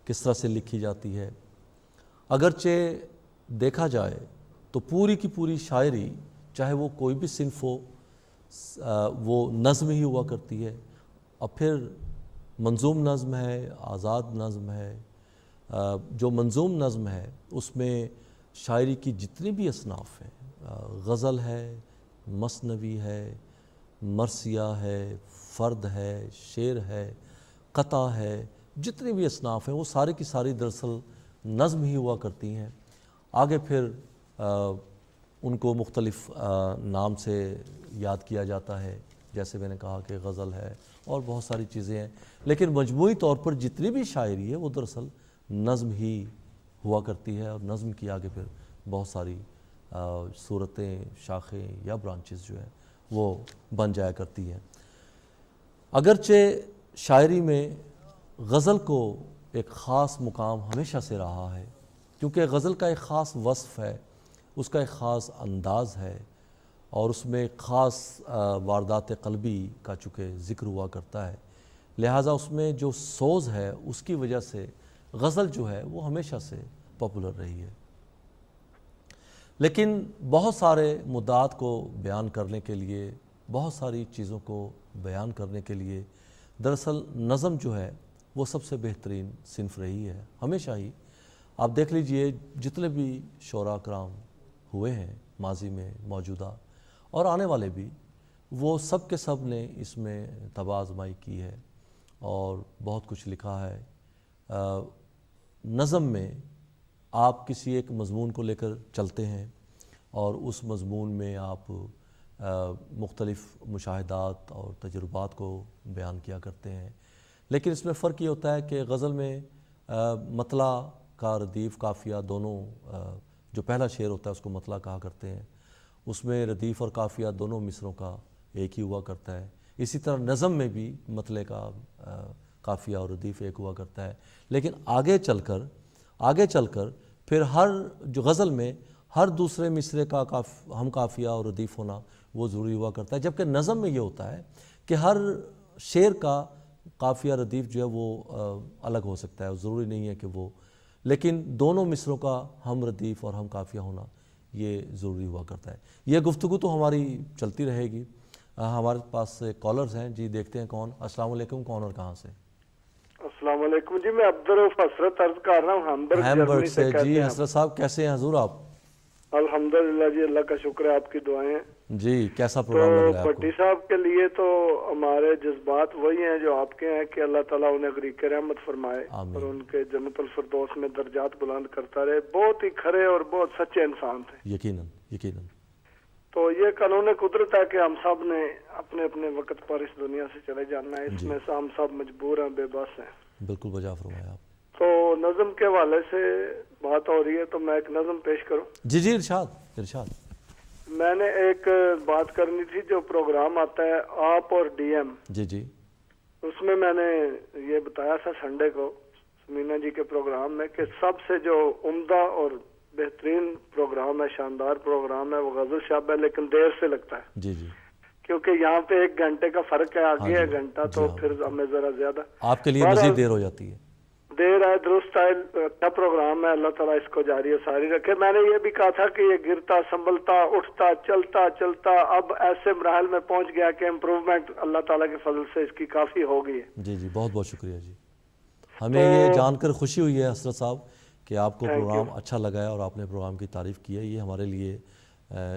کس طرح سے لکھی جاتی ہے۔ اگرچہ دیکھا جائے تو پوری کی پوری شاعری چاہے وہ کوئی بھی صنف ہو وہ نظم ہی ہوا کرتی ہے۔ اور پھر منظوم نظم ہے، آزاد نظم ہے۔ جو منظوم نظم ہے اس میں شاعری کی جتنی بھی اصناف ہیں، غزل ہے، مثنوی ہے، مرثیہ ہے، فرد ہے، شعر ہے، قطع ہے، جتنی بھی اصناف ہیں وہ سارے کی ساری دراصل نظم ہی ہوا کرتی ہیں۔ آگے پھر ان کو مختلف نام سے یاد کیا جاتا ہے، جیسے میں نے کہا کہ غزل ہے اور بہت ساری چیزیں ہیں، لیکن مجموعی طور پر جتنی بھی شاعری ہے وہ دراصل نظم ہی ہوا کرتی ہے، اور نظم کی آگے پھر بہت ساری صورتیں، شاخیں یا برانچز جو ہیں وہ بن جایا کرتی ہیں۔ اگرچہ شاعری میں غزل کو ایک خاص مقام ہمیشہ سے رہا ہے، کیونکہ غزل کا ایک خاص وصف ہے، اس کا ایک خاص انداز ہے، اور اس میں ایک خاص واردات قلبی کا چونکہ ذکر ہوا کرتا ہے، لہٰذا اس میں جو سوز ہے اس کی وجہ سے غزل جو ہے وہ ہمیشہ سے پاپولر رہی ہے۔ لیکن بہت سارے مدعات کو بیان کرنے کے لیے، بہت ساری چیزوں کو بیان کرنے کے لیے دراصل نظم جو ہے وہ سب سے بہترین صنف رہی ہے ہمیشہ ہی۔ آپ دیکھ لیجئے جتنے بھی شعراء کرام ہوئے ہیں ماضی میں، موجودہ اور آنے والے بھی، وہ سب کے سب نے اس میں طبع آزمائی کی ہے اور بہت کچھ لکھا ہے۔ نظم میں آپ کسی ایک مضمون کو لے کر چلتے ہیں اور اس مضمون میں آپ مختلف مشاہدات اور تجربات کو بیان کیا کرتے ہیں، لیکن اس میں فرق یہ ہوتا ہے کہ غزل میں مطلع کا ردیف قافیہ دونوں، جو پہلا شعر ہوتا ہے اس کو مطلع کہا کرتے ہیں، اس میں ردیف اور قافیہ دونوں مصروں کا ایک ہی ہوا کرتا ہے۔ اسی طرح نظم میں بھی مطلع کا قافیہ اور ردیف ایک ہوا کرتا ہے، لیکن آگے چل کر پھر ہر جو غزل میں ہر دوسرے مصرے کا ہم قافیہ اور ردیف ہونا وہ ضروری ہوا کرتا ہے، جبکہ نظم میں یہ ہوتا ہے کہ ہر شعر کا قافیہ ردیف جو ہے وہ الگ ہو سکتا ہے، ضروری نہیں ہے کہ وہ، لیکن دونوں مصروں کا ہم ردیف اور ہم قافیہ ہونا یہ ضروری ہوا کرتا ہے۔ یہ گفتگو تو ہماری چلتی رہے گی۔ ہمارے پاس کالرز ہیں، جی دیکھتے ہیں کون۔ السلام علیکم، کون اور کہاں سے؟ السلام علیکم جی، میں عبدالرؤف حسرت عرض کر رہا ہوں، ہیمبرگ سے۔ جی حسرت صاحب کیسے ہیں حضور آپ؟ الحمدللہ جی، اللہ کا شکر ہے، آپ کی دعائیں۔ جی کیسا پروگرام لگ رہا ہے آپ کو؟ بھٹی صاحب کے لیے تو ہمارے جذبات وہی ہیں جو آپ کے ہیں کہ اللہ تعالیٰ انہیں غریق رحمت فرمائے اور ان کے جنت الفردوس میں درجات بلند کرتا رہے۔ بہت ہی کھرے اور بہت سچے انسان تھے، یقیناً۔ تو یہ قانون قدرت ہے کہ ہم سب نے اپنے اپنے وقت پر اس دنیا سے چلے جانا ہے، اس میں سے ہم سب مجبور ہیں، بے بس ہیں۔ بالکل بجا فرمایا آپ۔ تو نظم کے حوالے سے بات ہو رہی ہے تو میں ایک نظم پیش کروں؟ جی ارشاد۔ میں نے ایک بات کرنی تھی، جو پروگرام آتا ہے آپ اور ڈی ایم، جی اس میں نے یہ بتایا تھا سنڈے کو سمینا جی کے پروگرام میں کہ سب سے جو عمدہ اور بہترین پروگرام ہے، شاندار پروگرام ہے، وہ غزل شب ہے، لیکن دیر سے لگتا ہے۔ جی کیونکہ یہاں پہ 1 گھنٹے کا فرق ہے، آگے 1 گھنٹہ تو پھر ہمیں ذرا زیادہ آپ کے لیے مزید دیر ہو جاتی ہے۔ دیر ہے، درست ہے، اچھا پروگرام ہے، اللہ تعالیٰ اس کو جاری و ساری رکھے۔ میں نے یہ بھی کہا تھا کہ یہ گرتا سنبھلتا اٹھتا چلتا اب ایسے مراحل میں پہنچ گیا کہ امپروومنٹ اللہ تعالیٰ کے فضل سے اس کی کافی ہو گئی ہے۔ جی بہت بہت شکریہ جی، ہمیں یہ جان کر خوشی ہوئی ہے حسرت صاحب کہ آپ کو پروگرام اچھا لگا ہے اور آپ نے پروگرام کی تعریف کی ہے، یہ ہمارے لیے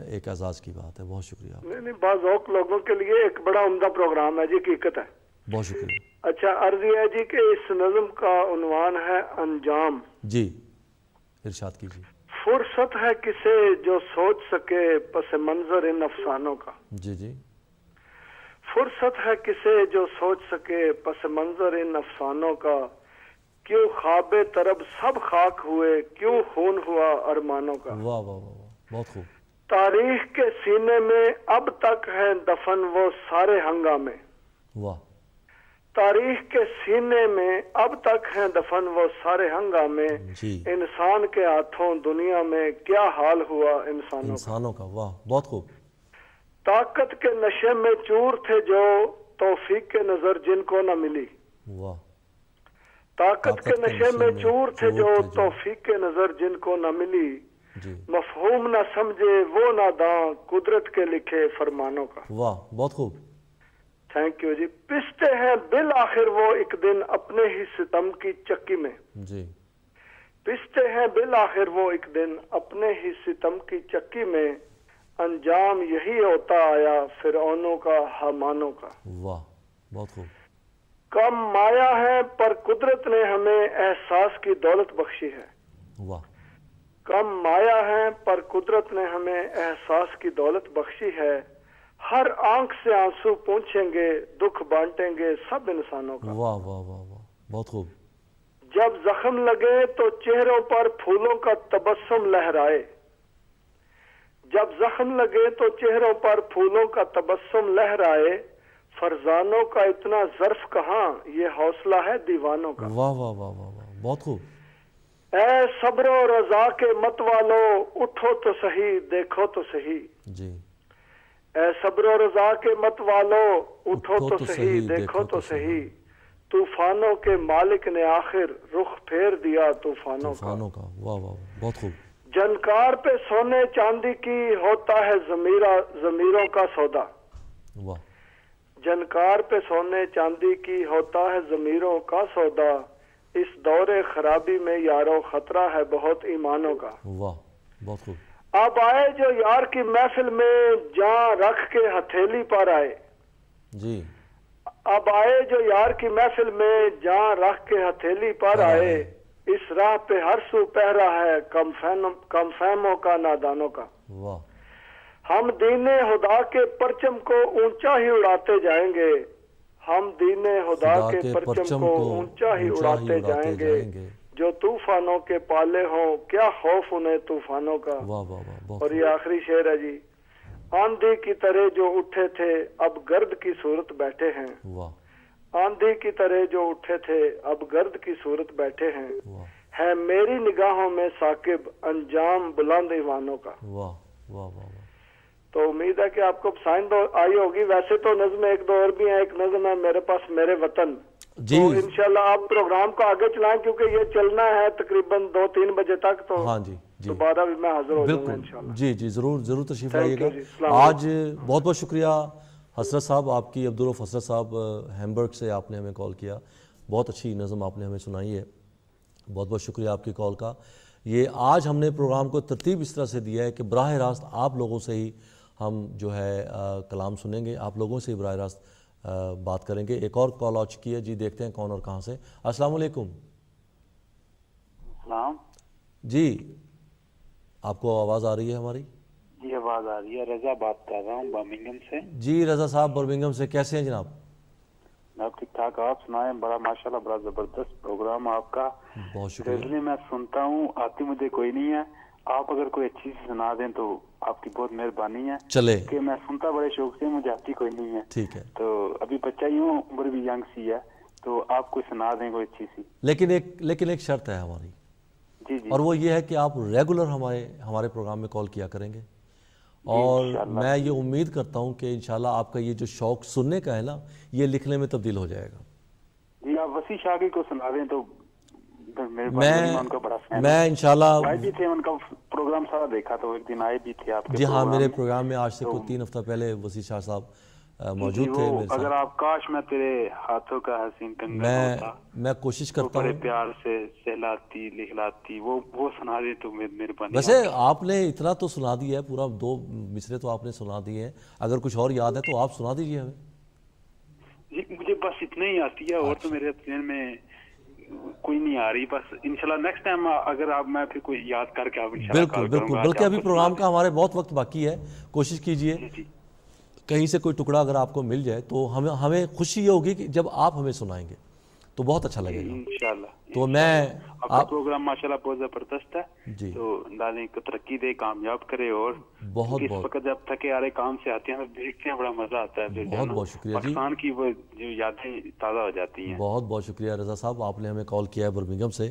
ایک اعزاز کی بات ہے، بہت شکریہ۔ نہیں، بعض اوق لوگوں کے لیے ایک بڑا عمدہ پروگرام ہے جی، حقیقت ہے۔ بہت شکریہ۔ اچھا، عرض یہ ہے جی کہ اس نظم کا عنوان ہے انجام۔ جی ارشاد کیجیے۔ فرصت ہے کسے جو سوچ سکے پس منظر ان افسانوں کا۔ جی فرصت ہے کسے جو سوچ سکے پس منظر ان افسانوں کا، کیوں خواب طرب سب خاک ہوئے، کیوں خون ہوا ارمانوں کا۔ واہ واہ واہ، بہت خوب۔ تاریخ کے سینے میں اب تک ہے دفن وہ سارے ہنگامے۔ واہ۔ تاریخ کے سینے میں اب تک ہیں دفن وہ سارے ہنگامے، انسان کے ہاتھوں دنیا میں کیا حال ہوا انسانوں کا۔ واہ بہت خوب۔ طاقت کے نشے میں چور تھے جو، توفیق کے نظر جن کو نہ ملی۔ واہ۔ طاقت کے نشے میں چور تھے جو توفیق کے نظر جن کو نہ ملی جی مفہوم نہ سمجھے وہ ناداں قدرت کے لکھے فرمانوں کا. واہ بہت خوب. تھینک یو جی. پستے ہیں بالآخر وہ ایک دن اپنے ہی ستم کی چکی میں. جی پستے ہیں بالآخر وہ ایک دن اپنے ہی ستم کی چکی میں انجام یہی ہوتا آیا فرعونوں کا حامانوں کا. واہ بہت خوب. کم مایا ہے پر قدرت نے ہمیں احساس کی دولت بخشی ہے. واہ. کم مایا ہے پر قدرت نے ہمیں احساس کی دولت بخشی ہے. ہر آنکھ سے آنسو پونچھیں گے دکھ بانٹیں گے سب انسانوں کا. واہ واہ واہ واہ بہت خوب. جب زخم لگے تو چہروں پر پھولوں کا تبسم لہرائے. جب زخم لگے تو چہروں پر پھولوں کا تبسم لہرائے. فرزانوں کا اتنا ظرف کہاں یہ حوصلہ ہے دیوانوں کا. واہ واہ واہ واہ واہ بہت خوب. اے صبر و رضا کے مت والو اٹھو تو صحیح دیکھو تو صحیح. جی. اے صبر و رضا کے مت والو اٹھو تو صحیح دیکھو تو صحیح. طوفانوں کے مالک نے آخر رخ پھیر دیا طوفانوں کا. واہ واہ بہت خوب. جنکار پہ سونے چاندی کی ہوتا ہے ضمیروں کا سودا. واہ. جنکار پہ سونے چاندی کی ہوتا ہے ضمیروں کا سودا. اس دور خرابی میں یارو خطرہ ہے بہت ایمانوں کا. واہ بہت خوب. اب آئے جو یار کی محفل میں جان رکھ کے ہتھیلی پر آئے. جی. اب آئے جو یار کی محفل میں جان رکھ کے ہتھیلی پر آئے. اس راہ پہ ہر سو پہرا ہے کم فہموں کا نادانوں کا. واہ. ہم دین خدا کے پرچم کو اونچا ہی اڑاتے جائیں گے. ہم دین خدا کے پرچم کو اونچا ہی اڑاتے جائیں گے. جو طوفانوں کے پالے ہوں کیا خوف انہیں طوفانوں کا. اور یہ آخری شعر ہے جی. آندھی کی طرح جو اٹھے تھے اب گرد کی صورت بیٹھے ہیں. آندھی کی طرح جو اٹھے تھے اب گرد کی صورت بیٹھے ہیں. ہے میری نگاہوں میں ثاقب انجام بلند ایوانوں کا. واہ واہ واہ. تو امید ہے کہ آپ کو پسند آئی ہوگی. ویسے تو نظم ایک دو اور بھی ہیں. ایک نظم ہے میرے پاس میرے وطن. جی. تو انشاءاللہ آپ پروگرام کو آگے چلائیں کیونکہ یہ چلنا ہے تقریباً 2-3 بجے تک. تو ہاں جی دوبارہ بھی میں حاضر ہو جاؤں گا انشاءاللہ. جی جی ضرور تشریف لائیے گا. آج بہت بہت شکریہ حسرت صاحب آپ کی. عبدالرؤف حسرت صاحب ہیمبرگ سے آپ نے ہمیں کال کیا. بہت اچھی نظم آپ نے ہمیں سنائی ہے. بہت بہت شکریہ آپ کی کال کا. یہ آج ہم نے پروگرام کو ترتیب اس طرح سے دیا ہے کہ براہ راست آپ لوگوں سے ہی ہم جو ہے کلام سنیں گے. آپ لوگوں سے ہی براہ راست بات کریں گے. ایک اور کال آ چکی ہے جی. دیکھتے ہیں کون اور کہاں سے. السلام علیکم. السلام. جی آپ کو آواز آ رہی ہے ہماری؟ جی آواز آ رہی ہے. رضا بات کر رہا ہوں برمنگھم سے. جی رضا صاحب برمنگھم سے. کیسے ہیں جناب؟ جناب ٹھیک ٹھاک. آپ سنائیں. بڑا ماشاءاللہ بڑا زبردست پروگرام آپ کا. بہت شکریہ. غزلیں میں سنتا ہوں آتی مجھے کوئی نہیں ہے. آپ اگر کوئی اچھی سی سنا دیں تو آپ کی بہت مہربانی ہے. چلے کہ میں سنتا بڑے شوق سے مجھے آتی کوئی نہیں ہے. ٹھیک ہے. تو ابھی بچہ ہی ہوں عمر بھی ینگ سی ہے تو آپ کوئی سنا دیں کوئی اچھی سی. لیکن ایک شرط ہے ہماری. جی جی. اور وہ یہ ہے کہ آپ ریگولر ہمارے پروگرام میں کال کیا کریں گے. اور میں یہ امید کرتا ہوں کہ انشاءاللہ آپ کا یہ جو شوق سننے کا ہے نا یہ لکھنے میں تبدیل ہو جائے گا. جی آپ وسیع شاگی کو سنا دیں تو میں انشاءاللہ آئے بھی تھے. ان کا پروگرام سارا دیکھا تو ایک دن آئے بھی تھے آپ کے. جی ہاں میرے پروگرام میں آج سے کوئی 3 ہفتے پہلے وسیع شاہ صاحب موجود تھے میرے ساتھ. اگر آپ کاش میں تیرے ہاتھوں کا حسین کنگن ہوتا میں کوشش کرتا ہوں پیار سے سہلاتی لکھلاتی وہ سنا دے تو مہربانی. ویسے آپ نے اتنا تو سنا دیا ہے. پورا 2 مصرے تو آپ نے سنا دیے ہیں. اگر کچھ اور یاد ہے تو آپ سنا دیجیے ہمیں. جی مجھے بس اتنا ہی آتی ہے اور تو میرے ذہن میں کوئی نہیں آ رہی. بس انشاءاللہ نیکسٹ ٹائم اگر آپ میں پھر کوئی یاد کر کے آپ بالکل بلکہ ابھی پروگرام کا ہمارے بہت وقت باقی ہے. کوشش کیجئے کہیں سے کوئی ٹکڑا اگر آپ کو مل جائے تو ہمیں خوشی یہ ہوگی کہ جب آپ ہمیں سنائیں گے تو بہت اچھا لگے گا انشاءاللہ. تو میں آپ کا پروگرام ماشاءاللہ بہت زبردست ہے. جی تو اللہ کو ترقی دے کامیاب کرے. اور بہت اس وقت جب تھکے آ رہے کام سے آتے ہیں تو دیکھتے ہیں بڑا مزہ آتا ہے. بہت شکریہ جی. پاکستان کی وہ جو یادیں تازہ ہو جاتی ہیں. بہت شکریہ رضا صاحب. آپ نے ہمیں کال کیا ہے برمنگھم سے.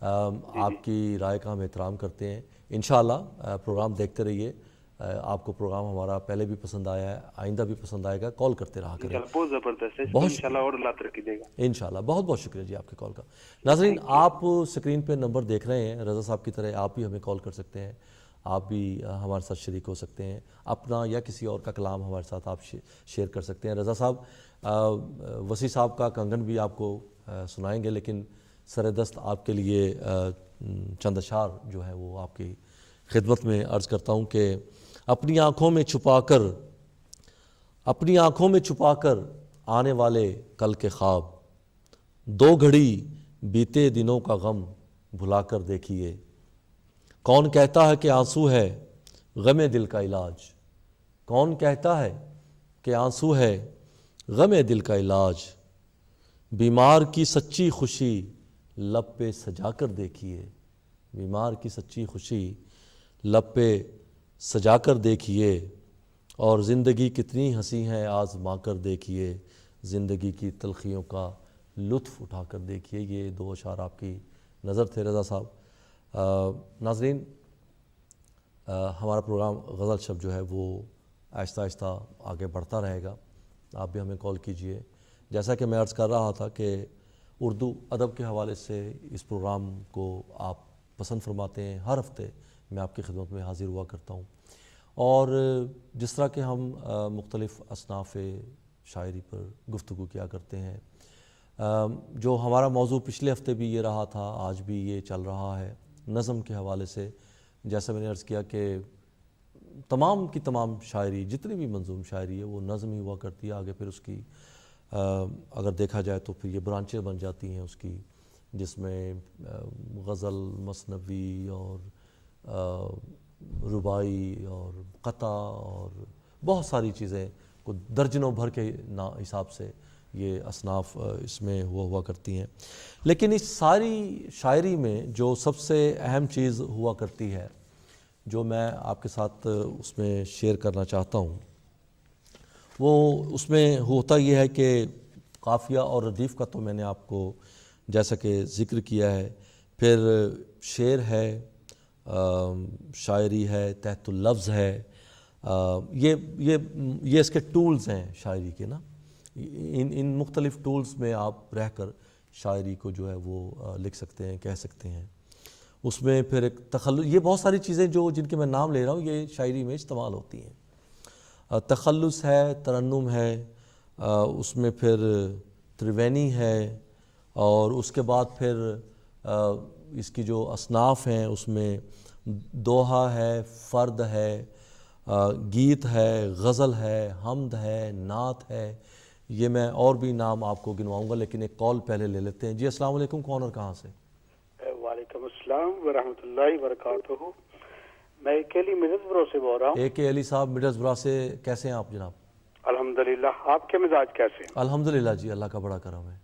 آپ کی رائے کا ہم احترام کرتے ہیں. انشاءاللہ پروگرام دیکھتے رہیے. آپ کو پروگرام ہمارا پہلے بھی پسند آیا ہے, آئندہ بھی پسند آئے گا, کال کرتے رہا کریں. بہت زبردست ہے, بہت انشاءاللہ اور اللہ ترقی دے گا انشاءاللہ. بہت بہت شکریہ جی آپ کے کال کا. ناظرین, آپ اسکرین پہ نمبر دیکھ رہے ہیں, رضا صاحب کی طرح آپ بھی ہمیں کال کر سکتے ہیں, آپ بھی ہمارے ساتھ شریک ہو سکتے ہیں, اپنا یا کسی اور کا کلام ہمارے ساتھ آپ شیئر کر سکتے ہیں. رضا صاحب وسیع صاحب کا کنگن بھی آپ کو سنائیں گے, لیکن سر دست آپ کے لیے چند اشعار جو ہے وہ آپ کی خدمت میں عرض کرتا ہوں کہ اپنی آنکھوں میں چھپا کر آنے والے کل کے خواب, 2 گھڑی بیتے دنوں کا غم بھلا کر دیکھیے. کون کہتا ہے کہ آنسو ہے غم دل کا علاج, کون کہتا ہے کہ آنسو ہے غم دل کا علاج. بیمار کی سچی خوشی لب پہ سجا کر دیکھیے, بیمار کی سچی خوشی لب پہ سجا کر دیکھیے. اور زندگی کتنی ہنسی ہے آزما کر دیکھیے, زندگی کی تلخیوں کا لطف اٹھا کر دیکھیے. یہ 2 اشعار آپ کی نظر تھے رضا صاحب. ناظرین, ہمارا پروگرام غزل شب جو ہے وہ آہستہ آہستہ آگے بڑھتا رہے گا. آپ بھی ہمیں کال کیجئے. جیسا کہ میں عرض کر رہا تھا کہ اردو ادب کے حوالے سے اس پروگرام کو آپ پسند فرماتے ہیں. ہر ہفتے میں آپ کی خدمت میں حاضر ہوا کرتا ہوں, اور جس طرح کہ ہم مختلف اصناف شاعری پر گفتگو کیا کرتے ہیں, جو ہمارا موضوع پچھلے ہفتے بھی یہ رہا تھا, آج بھی یہ چل رہا ہے نظم کے حوالے سے. جیسا میں نے عرض کیا کہ تمام کی تمام شاعری, جتنی بھی منظوم شاعری ہے وہ نظم ہی ہوا کرتی ہے. آگے پھر اس کی اگر دیکھا جائے تو پھر یہ برانچیں بن جاتی ہیں اس کی, جس میں غزل, مثنوی اور رباعی اور قطع اور بہت ساری چیزیں کو درجنوں بھر کے حساب سے یہ اصناف اس میں ہوا کرتی ہیں. لیکن اس ساری شاعری میں جو سب سے اہم چیز ہوا کرتی ہے, جو میں آپ کے ساتھ اس میں شیئر کرنا چاہتا ہوں, وہ اس میں ہوتا یہ ہے کہ قافیہ اور ردیف کا تو میں نے آپ کو جیسا کہ ذکر کیا ہے, پھر شعر ہے, شاعری ہے, تحت اللفظ ہے, یہ اس کے ٹولز ہیں شاعری کے نا. ان مختلف ٹولز میں آپ رہ کر شاعری کو جو ہے وہ لکھ سکتے ہیں, کہہ سکتے ہیں. اس میں پھر ایک تخلص, یہ بہت ساری چیزیں جن کے میں نام لے رہا ہوں یہ شاعری میں استعمال ہوتی ہیں. تخلص ہے, ترنم ہے, اس میں پھر تریوینی ہے, اور اس کے بعد پھر اس کی جو اصناف ہیں اس میں دوہا ہے, فرد ہے, گیت ہے, غزل ہے, حمد ہے, نعت ہے. یہ میں اور بھی نام آپ کو گنواؤں گا, لیکن ایک کال پہلے لے لیتے ہیں. جی السلام علیکم, کون اور کہاں سے؟ وعلیکم السلام ورحمۃ اللہ وبرکاتہ. میں کیلی مڈلسبرو سے بول رہا ہوں. اے کے علی صاحب مڈلسبرا سے, کیسے ہیں آپ جناب؟ الحمدللہ. آپ کے مزاج کیسے ہیں؟ الحمدللہ جی, اللہ کا بڑا کرم ہے.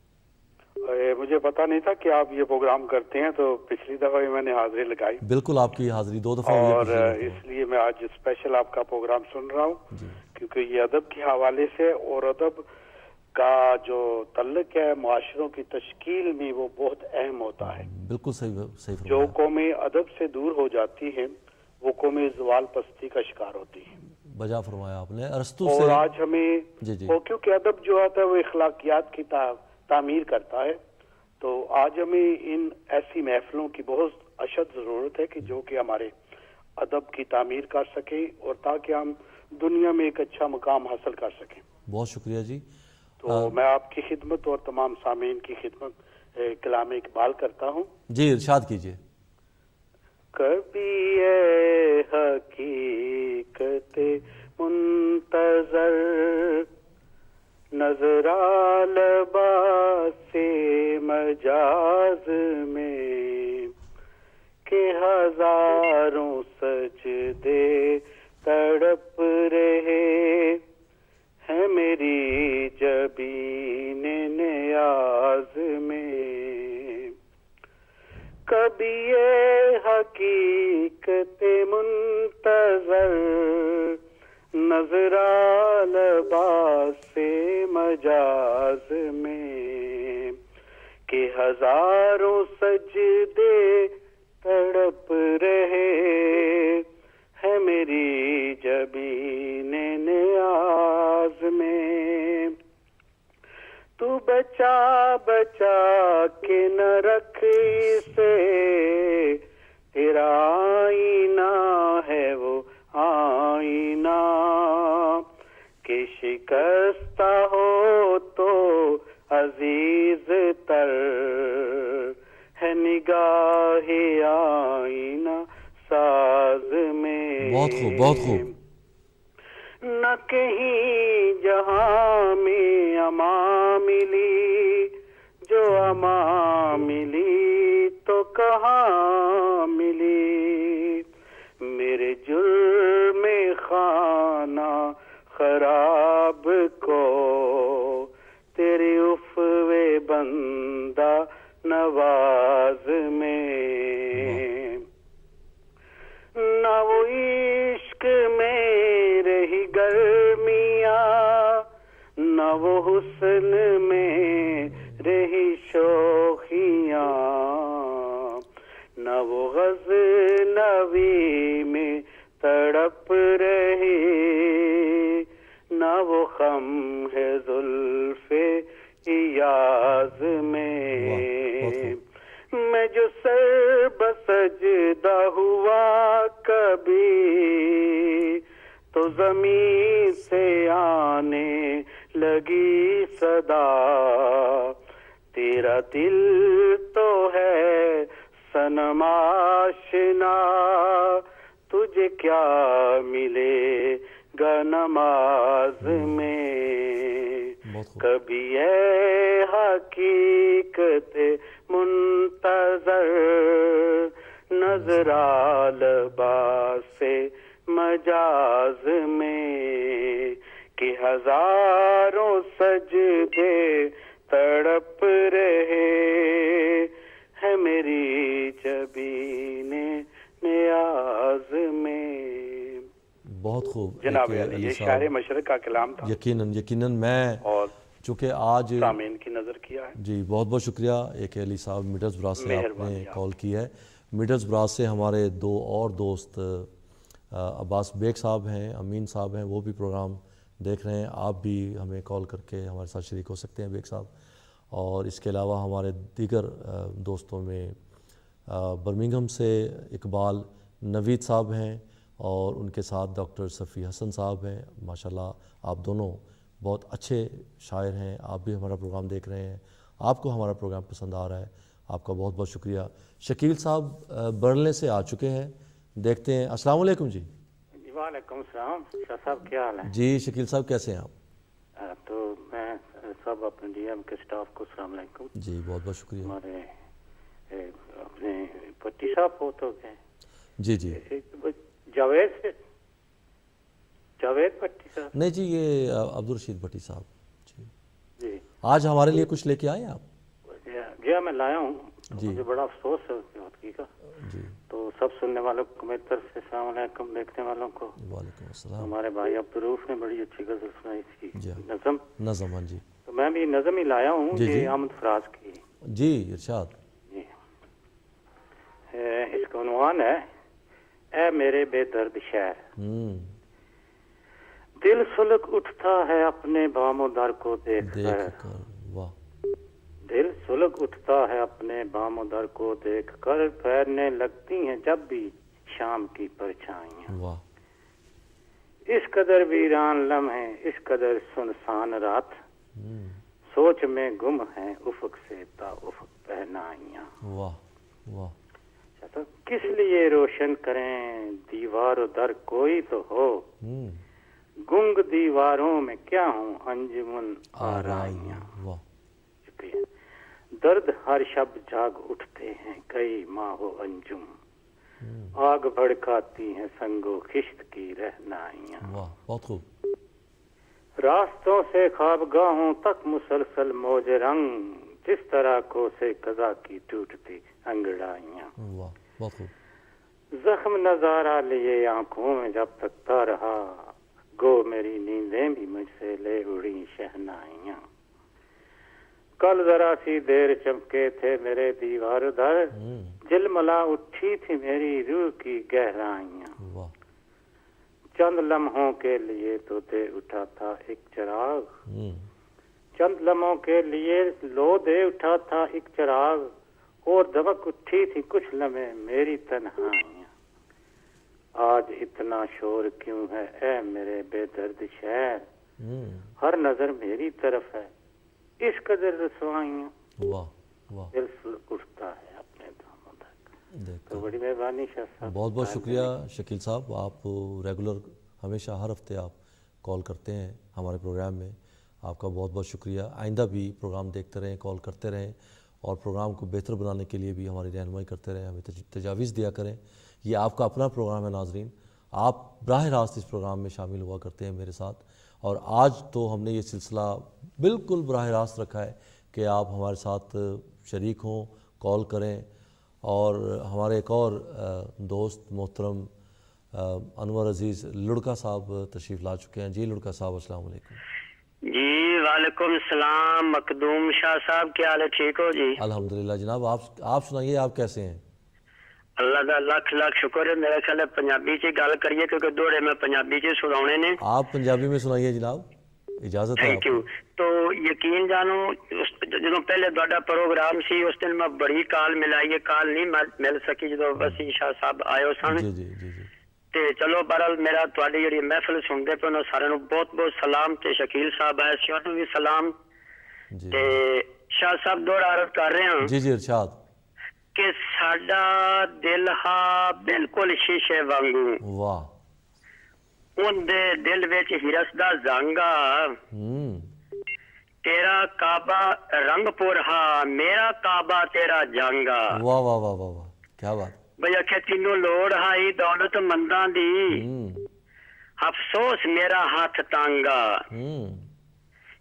مجھے پتا نہیں تھا کہ آپ یہ پروگرام کرتے ہیں, تو پچھلی دفعہ بھی میں نے حاضری لگائی. بالکل آپ کی حاضری 2 دفعہ ہوئی ہے اور پچھلی دفعہ. اس لیے میں آج اسپیشل آپ کا پروگرام سن رہا ہوں, جی کیونکہ یہ ادب کے حوالے سے, اور ادب کا جو تعلق ہے معاشروں کی تشکیل میں وہ بہت اہم ہوتا ہے. بالکل صحیح جو فرمایا. قومیں ادب سے دور ہو جاتی ہیں وہ قومیں زوال پستی کا شکار ہوتی ہیں. بجا فرمایا آپ نے. ارسطو اور سے آج ہمیں جی کیونکہ ادب جو ہوتا ہے وہ اخلاقیات کی تعمیر کرتا ہے, تو آج ہمیں ان ایسی محفلوں کی بہت اشد ضرورت ہے کہ جو کہ ہمارے ادب کی تعمیر کر سکیں, اور تاکہ ہم دنیا میں ایک اچھا مقام حاصل کر سکیں. بہت شکریہ جی. تو میں آپ کی خدمت اور تمام سامعین کی خدمت کلام اقبال کرتا ہوں. جی ارشاد کیجئے. کبھی اے حقیقت منتظر نظر لباس مجاز میں, کہ ہزاروں سجدے تڑپ رہے ہیں میری جبین نیاز میں. کبھی یہ حقیقت منتظر نظر لباس مجاز میں, کہ ہزاروں سجدے تڑپ رہے ہیں میری ہے نگاہ آئینہ ساز میں. بہت خوب، بہت خوب. نہ کہیں جہاں میں اما ملی، جو اما ملی تو کہاں ملی. میرے جرم خانہ خراب کو تیری عفوِ بندہ نواز میں. نہ وہ عشق میں رہی گرمیاں، نہ وہ حسن میں رہی شوخیاں، نہ وہ غزنوی میں تڑپ رہی، نہ وہ خم ہے زلف ایاز میں. میں جو سر بسجدہ ہوا کبھی تو زمین سے آنے لگی صدا. تیرا دل تو ہے صنم آشنا، تجھے کیا ملے گا نماز میں. کبھی اے حقیقت منتظر نظر آ لباس مجاز میں، کہ ہزاروں سجدے تڑپ رہے ہے میری جبین نیاز میں. بہت خوب جناب علی، یہ شاعر مشرق کا کلام تھا. یقیناً میں اور چونکہ آج سامعین کی نظر کیا ہے. جی بہت بہت شکریہ. ایک علی صاحب میڈلز برا سے آپ نے کال کی ہے. میڈلز برا سے ہمارے دو اور دوست عباس بیگ صاحب ہیں، امین صاحب ہیں، وہ بھی پروگرام دیکھ رہے ہیں. آپ بھی ہمیں کال کر کے ہمارے ساتھ شریک ہو سکتے ہیں بیگ صاحب. اور اس کے علاوہ ہمارے دیگر دوستوں میں برمنگھم سے اقبال نوید صاحب ہیں، اور ان کے ساتھ ڈاکٹر صفی حسن صاحب ہیں. ماشاءاللہ آپ دونوں بہت اچھے شاعر ہیں. آپ بھی ہمارا پروگرام دیکھ رہے ہیں، آپ کو ہمارا پروگرام پسند آ رہا ہے. آپ کا بہت بہت شکریہ. شکیل صاحب برنلے سے آ چکے ہیں، دیکھتے ہیں. السلام علیکم. جی وعلیکم السلام. شاہ صاحب کیا حال ہے؟ جی شکیل صاحب کیسے ہیں آپ؟ تو میں سب اپنے ڈی ایم کے سٹاف کو السلام علیکم. جی بہت بہت شکریہ. ہمارے اپنے پٹی صاحب ہو تو گئے. جی جاوید پٹی صاحب؟ نہیں جی، یہ عبدالرشید بھٹی صاحب. جی آج ہمارے لیے کچھ لے کے آئے ہیں آپ؟ جی میں لایا ہوں. جی مجھے بڑا افسوس ہے اس بات کا. جی تو سب سننے والوں کو میری طرف سے السلام علیکم، دیکھنے والوں کو وعلیکم السلام. ہمارے بھائی عبدالروف نے بڑی اچھی غزل سنائی تھی، جی نظم. ہاں جی. تو میں بھی نظم ہی لایا ہوں. جی یہ احمد فراز کی. جی ارشاد. جی اس کا عنوان ہے اے میرے بے درد شہر. دل سلک اٹھتا ہے اپنے بام و در کو دیکھ کر. واہ. دل سلک اٹھتا ہے اپنے بام و در کو دیکھ کر، پھیرنے لگتی ہیں جب بھی شام کی پرچھائیاں. واہ. اس قدر ویران لمحے، اس قدر سنسان رات، سوچ میں گم ہیں افق سے تا افق پہنائیاں. واہ واہ. کس لیے روشن کریں دیوار و در، کوئی تو ہو گنگ دیواروں میں کیا ہوں انجمن آرائیاں. واہ. شکریہ. درد ہر شب جاگ اٹھتے ہیں کئی ماہ و انجم، آگ بھڑکاتی ہیں سنگ و خشت کی رہنائیاں. واہ بہت خوب. راستوں سے خوابگاہوں تک مسلسل موج رنگ، جس طرح کو سے قضا کی ٹوٹتی انگڑائیاں. واہ بہت خوب. زخم نظارہ لیے آنکھوں میں جب تکتا رہا، گو میری نیندیں بھی مجھ سے لے اڑی شہنائیاں. کل ذرا سی دیر چمکے تھے میرے دیوار در، جلملا اٹھی تھی میری روح کی گہرائیاں. واہ. چند لمحوں کے لیے تو دے اٹھا تھا ایک چراغ، چند لمحوں کے لیے لو دے اٹھا تھا ایک چراغ، اور دمک اٹھی تھی کچھ لمحے میری تنہائیاں. آج اتنا شور کیوں ہے اے میرے بے درد شہر، ہر نظر میری طرف ہے اس قدر رسوائیاں. واہ واہ. دل اٹھتا ہے اپنے بڑی مہربانی شاہ صاحب. بہت بہت شکریہ شکیل صاحب، آپ ریگولر ہمیشہ ہر ہفتے آپ کال کرتے ہیں ہمارے پروگرام میں، آپ کا بہت بہت شکریہ. آئندہ بھی پروگرام دیکھتے رہیں، کال کرتے رہیں، اور پروگرام کو بہتر بنانے کے لیے بھی ہماری رہنمائی کرتے رہیں، ہمیں تجاویز دیا کریں. یہ آپ کا اپنا پروگرام ہے ناظرین، آپ براہ راست اس پروگرام میں شامل ہوا کرتے ہیں میرے ساتھ، اور آج تو ہم نے یہ سلسلہ بالکل براہ راست رکھا ہے کہ آپ ہمارے ساتھ شریک ہوں، کال کریں. اور ہمارے ایک اور دوست محترم انور عزیز لڑکا صاحب تشریف لا چکے ہیں. جی لڑکا صاحب السلام علیکم. جی وعلیکم السلام مقدوم شاہ صاحب، کیا حال ہے؟ ٹھیک ہو جی؟ الحمدللہ جناب، آپ سنائیے، آپ کیسے ہیں؟ اللہ کا لاکھ لاکھ شکر ہے. میرا خیال ہے پنجابی چ گل کریے کیونکہ دوڑے میں پنجابی چ سناونے نے. آپ پنجابی میں سنائیے جناب، اجازت ہے آپ تھینک یو. تو یقین جانو جدو پہلے تہاڈا پروگرام سی اس دن میں بڑی کال ملائی، کال نہیں مل سکی جدو وسیع شاہ صاحب آئے سن. جی جی جی جی تے چلو بہرحال میرا تہاڈی جڑی محفل سنتے پے انہاں سارے نوں بہت بہت سلام، تے شکیل صاحب آئے سی انہوں بھی سلام. جی تے شاہ صاحب دوڑ عرض کر رہے ہیں جی جی ارشاد. کہ ساڈا دل ہا بالکل شیشے وانگو، واہ. ان دے دل وچ ہرس دا زنگا، تیرا کعبہ رنگ پور ہا، میرا کعبہ تیرا جانگا. واہ واہ واہ واہ واہ، کیا بات. بھئی آخے تینوں لوڑ ہائی دولت منداں دی، افسوس میرا ہاتھ تانگا.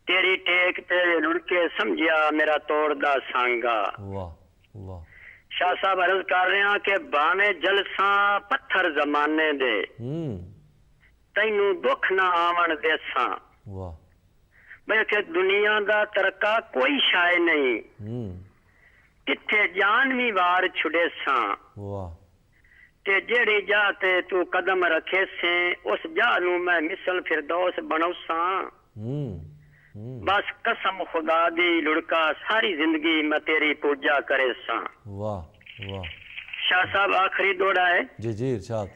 تیری ٹیک تے لڑ کے سمجھیا میرا توڑ دا سانگا. واہ واہ. شاہ صاحب عرض کر رہے ہیں کہ بانے جلساں پتھر زمانے دے، تینوں دکھ نہ آون دیساں. واہ. بھئی کہ دنیا دا ترکا کوئی شائع نہیں، کتھے جان بھی وار چھڑے ساں. واہ. تے جیڑی جا تے تو قدم رکھے سے اس جا نو میں مثل فردوس بنو ساں. بس قسم خدا دی لڑکا ساری زندگی میں تیری پوجا کرے ساں. واہ واہ. شاہ صاحب آخری دوڑا ہے جی جی ارشاد.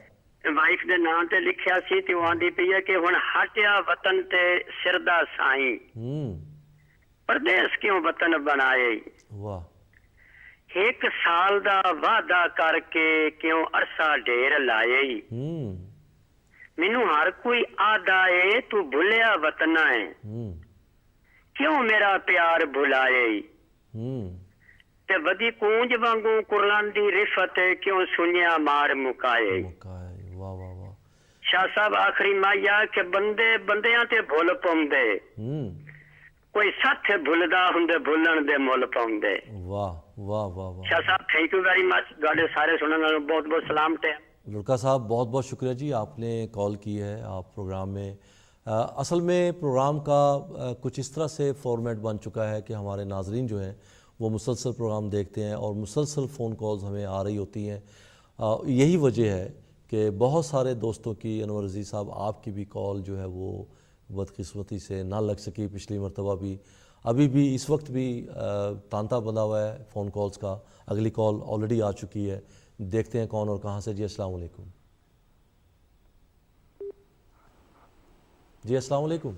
وائف دے نام تے لکھیا سی تے آندی پئی ہے کہ ہن ہٹیا وطن تے سردا سائیں، پردیس کیوں وطن بنائے. واہ. ایک سال دا وعدہ کر کے کیوں عرصہ ڈھیر لائے. مینوں ہر کوئی آدا ہے تو بھلیا وطن ہے، کیوں میرا پیار بھلائے. تے ودی کونج وانگوں کرلان دی رفت کیوں سنیا مار مکائے. واہ واہ واہ. شاہ صاحب آخری مایا کہ بندے بندیاں تے بھول پوندے، کوئی ساتھ بھولدا ہوندے بھولن دے مول پوندے. واہ واہ واہ واہ. شاہ صاحب تھینک یو ویری مچ، گاڑے سارے سنن والوں بہت بہت سلام. تے لڑکا صاحب بہت بہت شکریہ جی، آپ نے کال کی ہے آپ پروگرام میں. اصل میں پروگرام کا کچھ اس طرح سے فارمیٹ بن چکا ہے کہ ہمارے ناظرین جو ہیں وہ مسلسل پروگرام دیکھتے ہیں اور مسلسل فون کالز ہمیں آ رہی ہوتی ہیں. یہی وجہ ہے کہ بہت سارے دوستوں کی، انور عزیز صاحب آپ کی بھی کال جو ہے وہ بدقسمتی سے نہ لگ سکی پچھلی مرتبہ بھی، ابھی بھی اس وقت بھی تانتا بندھا ہوا ہے فون کالز کا. اگلی کال آلریڈی آ چکی ہے، دیکھتے ہیں کون اور کہاں سے. جی السلام علیکم. جی السلام علیکم.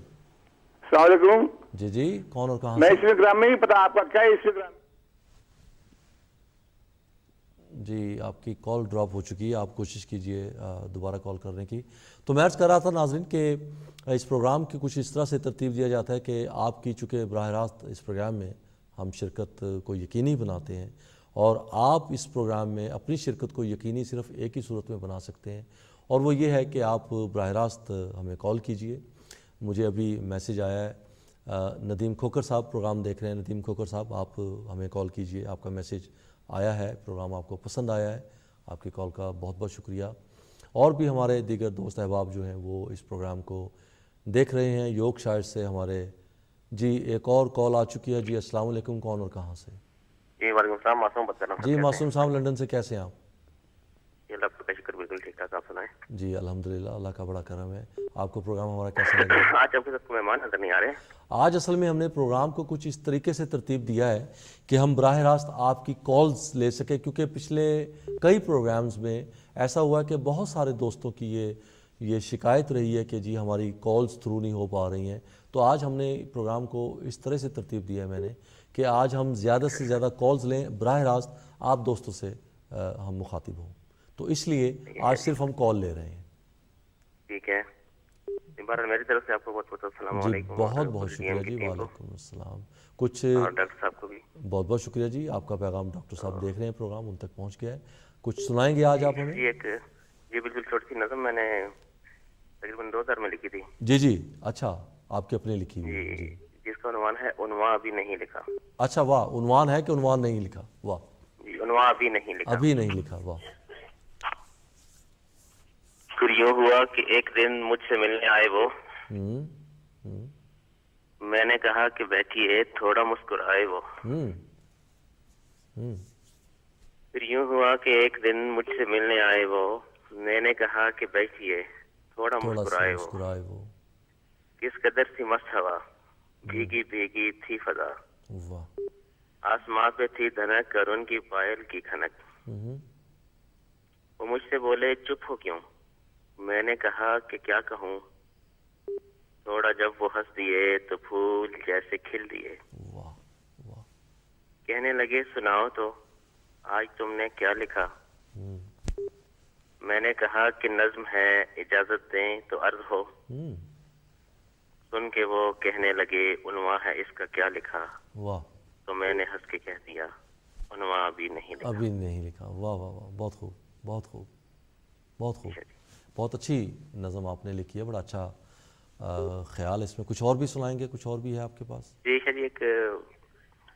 السلام علیکم. جی جی کون اور کہاں میں سے؟ انسٹا گرام میں ہی پتا آپ کا کیا ہے انسٹا گرام. جی آپ کی کال ڈراپ ہو چکی ہے، آپ کوشش کیجئے دوبارہ کال کرنے کی. تو میں عرض کر رہا تھا ناظرین کہ اس پروگرام کی کچھ اس طرح سے ترتیب دیا جاتا ہے کہ آپ کی چونکہ براہ راست اس پروگرام میں ہم شرکت کو یقینی بناتے ہیں، اور آپ اس پروگرام میں اپنی شرکت کو یقینی صرف ایک ہی صورت میں بنا سکتے ہیں، اور وہ یہ ہے کہ آپ براہ راست ہمیں کال کیجئے. مجھے ابھی میسیج آیا ہے، ندیم کھوکر صاحب پروگرام دیکھ رہے ہیں. ندیم کھوکر صاحب آپ ہمیں کال کیجئے، آپ کا میسیج آیا ہے، پروگرام آپ کو پسند آیا ہے، آپ کی کال کا بہت بہت شکریہ. اور بھی ہمارے دیگر دوست احباب جو ہیں وہ اس پروگرام کو دیکھ رہے ہیں. یوگ شاید سے ہمارے جی ایک اور کال آ چکی ہے. جی السلام علیکم، کون اور کہاں سے؟ جی وعلیکم السلام، معصوم بات کر رہا ہوں. جی معصوم صاحب لنڈن سے، کیسے ہیں آپ؟ جی اللہ کا شکر، بالکل ٹھیک ٹھاک. آپ سنائیں. جی الحمدللہ، اللہ کا بڑا کرم ہے. آپ کو پروگرام ہمارا کیسا لگا؟ آج آپ کے ساتھ مہمان نظر نہیں آ رہے. آج اصل میں ہم نے پروگرام کو کچھ اس طریقے سے ترتیب دیا ہے کہ ہم براہ راست آپ کی کالز لے سکیں، کیونکہ پچھلے کئی پروگرامز میں ایسا ہوا ہے کہ بہت سارے دوستوں کی یہ شکایت رہی ہے کہ جی ہماری کالز تھرو نہیں ہو پا رہی ہیں. تو آج ہم نے پروگرام کو اس طرح سے ترتیب دیا ہے میں نے کہ آج ہم زیادہ سے زیادہ کالز لیں، براہ راست آپ دوستوں سے ہم مخاطب ہوں. تو اس لیے آج صرف ہم کال لے رہے ہیں. ٹھیک ہے. بہرحال میری طرف سے آپ کو بہت بہت السلام جی علیکم. بہت بہت شکریہ جی. وعلیکم السلام. کچھ اور ڈاکٹر صاحب کو بھی بہت بہت شکریہ جی. آپ کا پیغام ڈاکٹر صاحب دیکھ رہے ہیں پروگرام, ان تک پہنچ گیا ہے. کچھ سنائیں گے آج آپ ہمیں؟ جی ایک جی بالکل چھوٹی سی نظم میں نے تقریباً 2000 میں لکھی تھی. جی جی اچھا, آپ کی اپنی لکھی ہوئی ہے. جی جی جس کا عنوان ہے عنوان ابھی نہیں لکھا. اچھا واہ, عنوان ہے کہ عنوان نہیں لکھا؟ واہ, جی عنوان ابھی نہیں لکھا. ابھی نہیں لکھا. واہ. پھر یوں ہوا کہ ایک دن مجھ سے ملنے آئے وہ, میں نے کہا کہ بیٹھیے, تھوڑا مسکرائے وہ. پھر یوں ہوا کہ ایک دن مجھ سے ملنے آئے وہ, میں نے کہا کہ بیٹھیے, تھوڑا مسکرائے وہ. کس قدر سی مست ہوا, بھیگی بھیگی تھی فضا, واہ. آسمان پہ تھی دھنک اور ان کی پائل کی کھنک. وہ مجھ سے بولے چپ ہو کیوں, میں نے کہا کہ کیا کہوں, تھوڑا جب وہ ہنس دیے تو پھول جیسے کھل دیے. واہ واہ. کہنے لگے سناؤ تو آج تم نے کیا لکھا. میں نے کہا کہ نظم ہے, اجازت دیں تو عرض ہو. سن کے وہ کہنے لگے عنوان ہے اس کا کیا لکھا. واہ. تو میں نے ہنس کے کہہ دیا عنوان ابھی نہیں لکھا. ابھی نہیں لکھا. واہ واہ واہ, بہت خوب بہت خوب بہت خوب. بہت اچھی نظم آپ نے لکھی ہے, بڑا اچھا خیال. اس میں کچھ اور بھی سنائیں گے؟ کچھ اور بھی ہے آپ کے پاس؟ جی جی ایک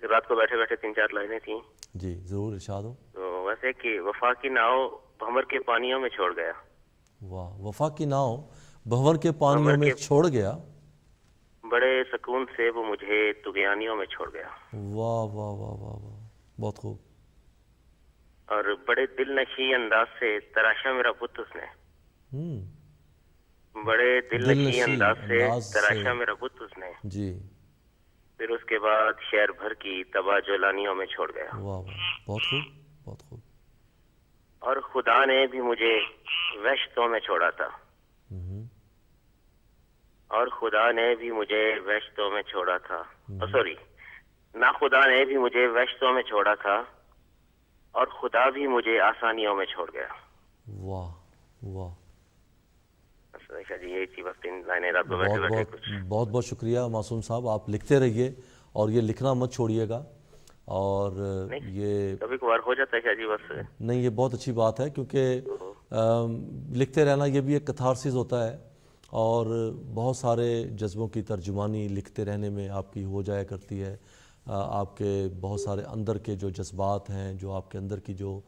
رات کو بیٹھے بیٹھے 3-4 لائنیں تھیں. جی ضرور ارشاد ہو. تو ویسے کہ وفا کی ناؤ بھنور کے پانیوں میں چھوڑ گیا. واہ. وفا کی ناؤ بھنور کے پانیوں میں چھوڑ گیا, بڑے سکون سے وہ مجھے طغیانیوں میں چھوڑ گیا. واہ واہ واہ واہ واہ, بہت خوب. اور بڑے دل نشیں انداز سے تراشا میرا بت اس نے. بڑے دل نشیں انداز سے تراشا میرا بت اس نے. جی. پھر اس کے بعد شہر بھر کی تباہ جولانیوں میں چھوڑ گیا. واہ واہ, بہت خوب بہت خوب. اور خدا نے بھی مجھے وحشتوں میں چھوڑا تھا. اور خدا نے بھی مجھے وحشتوں میں چھوڑا تھا. سوری, نہ خدا نے بھی مجھے وحشتوں میں چھوڑا تھا, اور خدا بھی مجھے آسانیوں میں چھوڑ گیا. واہ واہ. جی یہی تھی بس 3 لائنیں رات کو بیٹھے بیٹھے کچھ. بہت بہت شکریہ معصوم صاحب, آپ لکھتے رہیے اور یہ لکھنا مت چھوڑیے گا. اور یہ کبھی کبھار ہو جاتا ہے جی بس. نہیں, یہ بہت اچھی بات ہے, کیونکہ لکھتے رہنا یہ بھی ایک کتھارسس ہوتا ہے, اور بہت سارے جذبوں کی ترجمانی لکھتے رہنے میں آپ کی ہو جایا کرتی ہے. آپ کے بہت سارے اندر کے جو جذبات ہیں, جو آپ کے اندر کی جو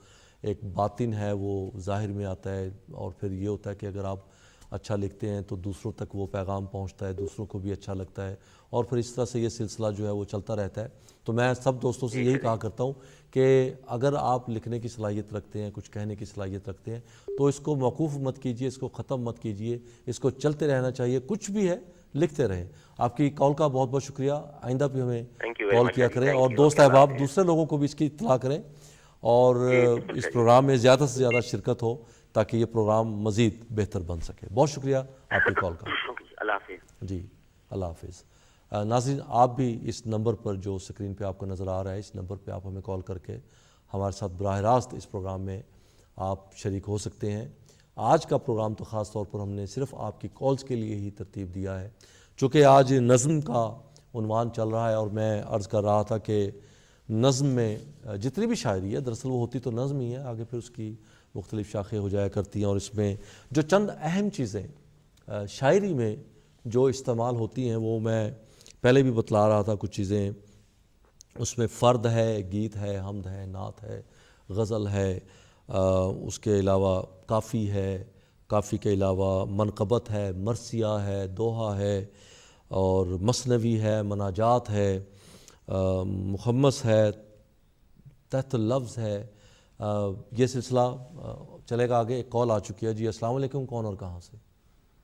ایک باطن ہے وہ ظاہر میں آتا ہے. اور پھر یہ ہوتا ہے کہ اگر آپ اچھا لکھتے ہیں تو دوسروں تک وہ پیغام پہنچتا ہے, دوسروں کو بھی اچھا لگتا ہے, اور پھر اس طرح سے یہ سلسلہ جو ہے وہ چلتا رہتا ہے. تو میں سب دوستوں سے یہی کہا کرتا ہوں کہ اگر آپ لکھنے کی صلاحیت رکھتے ہیں, کچھ کہنے کی صلاحیت رکھتے ہیں, تو اس کو موقوف مت کیجئے, اس کو ختم مت کیجئے, اس کو چلتے رہنا چاہیے. کچھ بھی ہے لکھتے رہیں. آپ کی کال کا بہت بہت شکریہ. آئندہ بھی ہمیں کال کیا کریں, اور دوست احباب دوسرے لوگوں کو بھی اس کی اطلاع کریں, اور اس پروگرام میں زیادہ سے زیادہ شرکت ہو تاکہ یہ پروگرام مزید بہتر بن سکے. بہت شکریہ آپ کی کال کا. اللہ حافظ. جی اللہ حافظ. ناظرین, آپ بھی اس نمبر پر جو اسکرین پہ آپ کو نظر آ رہا ہے, اس نمبر پہ آپ ہمیں کال کر کے ہمارے ساتھ براہ راست اس پروگرام میں آپ شریک ہو سکتے ہیں. آج کا پروگرام تو خاص طور پر ہم نے صرف آپ کی کالز کے لیے ہی ترتیب دیا ہے, چونکہ آج نظم کا عنوان چل رہا ہے, اور میں عرض کر رہا تھا کہ نظم میں جتنی بھی شاعری ہے دراصل وہ ہوتی تو نظم ہی ہے, آگے پھر اس کی مختلف شاخیں ہو جایا کرتی ہیں, اور اس میں جو چند اہم چیزیں شاعری میں جو استعمال ہوتی ہیں وہ میں پہلے بھی بتلا رہا تھا. کچھ چیزیں اس میں فرد ہے, گیت ہے, حمد ہے, نعت ہے, غزل ہے, اس کے علاوہ کافی ہے, کافی کے علاوہ منقبت ہے, مرثیہ ہے, دوہا ہے, اور مثنوی ہے, مناجات ہے, مخمس ہے, تحت اللفظ ہے. یہ سلسلہ چلے گا آگے. ایک کال آ چکی ہے. جی السلام علیکم, کون اور کہاں سے؟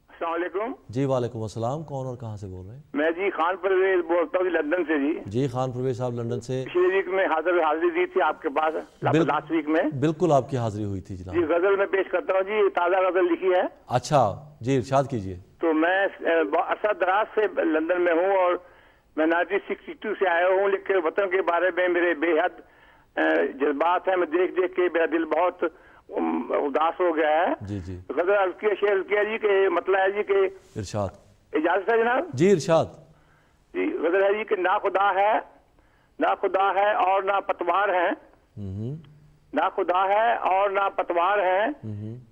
السلام علیکم. جی وعلیکم السلام, کون اور کہاں سے بول رہے ہیں؟ میں جی خان پرویز بولتا ہوں لندن سے. جی خان پرویز صاحب لندن سے. پچھلے ویک میں حاضری دی تھی آپ کے پاس, لاسٹ ویک میں. بالکل آپ کی حاضری ہوئی تھی جناب. جی غزل میں پیش کرتا ہوں جی, تازہ غزل لکھی ہے. اچھا جی ارشاد کیجئے. تو میں عرصہ دراز سے لندن میں ہوں, اور میں 1962 سے آیا ہوں, لیکن وطن کے بارے میں میرے بے حد جذبات ہیں. میں دیکھ دیکھ کے میرا دل بہت اداس ہو گیا ہے. جی جی غزل عرض کیا شعر کیا جی کہ مطلب ہے جی کہ ارشاد. اجازت ہے جناب جی ارشاد. جی. غزل ہے جی کہ نہ خدا ہے اور نہ پتوار ہے, نہ خدا ہے اور نہ پتوار ہے,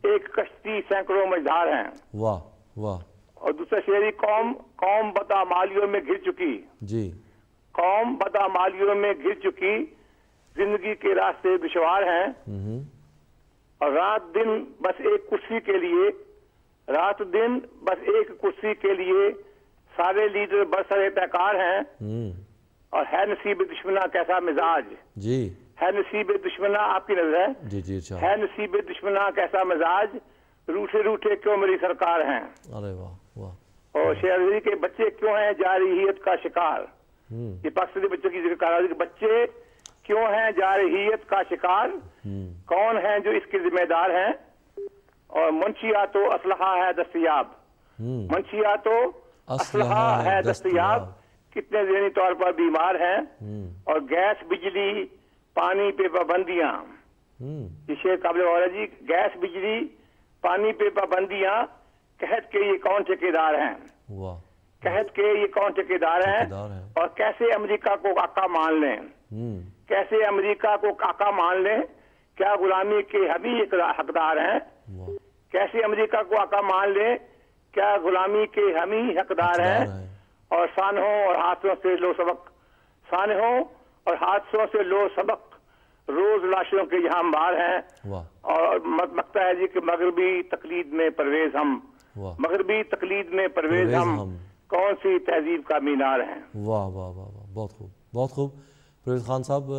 ایک کشتی سینکڑوں مجدار ہیں. واہ واہ. اور دوسرا شعری قوم بدعمالیوں میں گر چکی, جی قوم بدعمالیوں میں گر چکی, زندگی کے راستے دشوار ہیں. اور رات دن بس ایک کرسی کے لیے سارے لیڈر برسر پیکار ہیں. اور ہے نصیب دشمنا کیسا مزاج, جی ہے نصیب دشمنا آپ کی نظر ہے, جی جی ارشاد. ہے نصیب دشمنا کیسا مزاج, روٹھے کیوں میری سرکار ہیں. ارے واہ واہ. اور شہری کے بچے کیوں ہیں جارحیت کا شکار, یہ پاکستانی بچوں کی ذکر کر رہا ہے کہ بچے کیوں ہیں جارحیت کا شکار, کون ہیں جو اس کے ذمہ دار ہیں. اور منشیات و اسلحہ ہے دستیاب, منشیات و اسلحہ ہے دستیاب, کتنے ذہنی طور پر بیمار ہیں. اور گیس بجلی پانی پہ پابندیاں, یہ شعر قابل غور ہے جی. گیس بجلی پانی پہ پابندیاں, قحط کے یہ کون ٹھیکیدار ہیں, قحط کے یہ کون ٹھیکیدار ہیں. اور کیسے امریکہ کو آقا مان لیں, کیسے امریکہ کو آقا مان لیں, کیا غلامی کے ہم ہی حقدار ہیں. کیسے امریکہ کو آقا مان لیں, کیا غلامی کے ہم ہی حقدار ہیں. اور سانحوں اور حادثوں سے لو سبق, سانحوں اور حادثوں سے لو سبق, روز لاشوں کے یہاں انبار ہیں. اور مکتا ہے جی کہ مغربی تقلید میں پرویز ہم, مغربی تقلید میں پرویز ہم, کون سی تہذیب کا مینار ہیں. واہ واہ واہ واہ, بہت خوب بہت خوب. پرویز خان صاحب,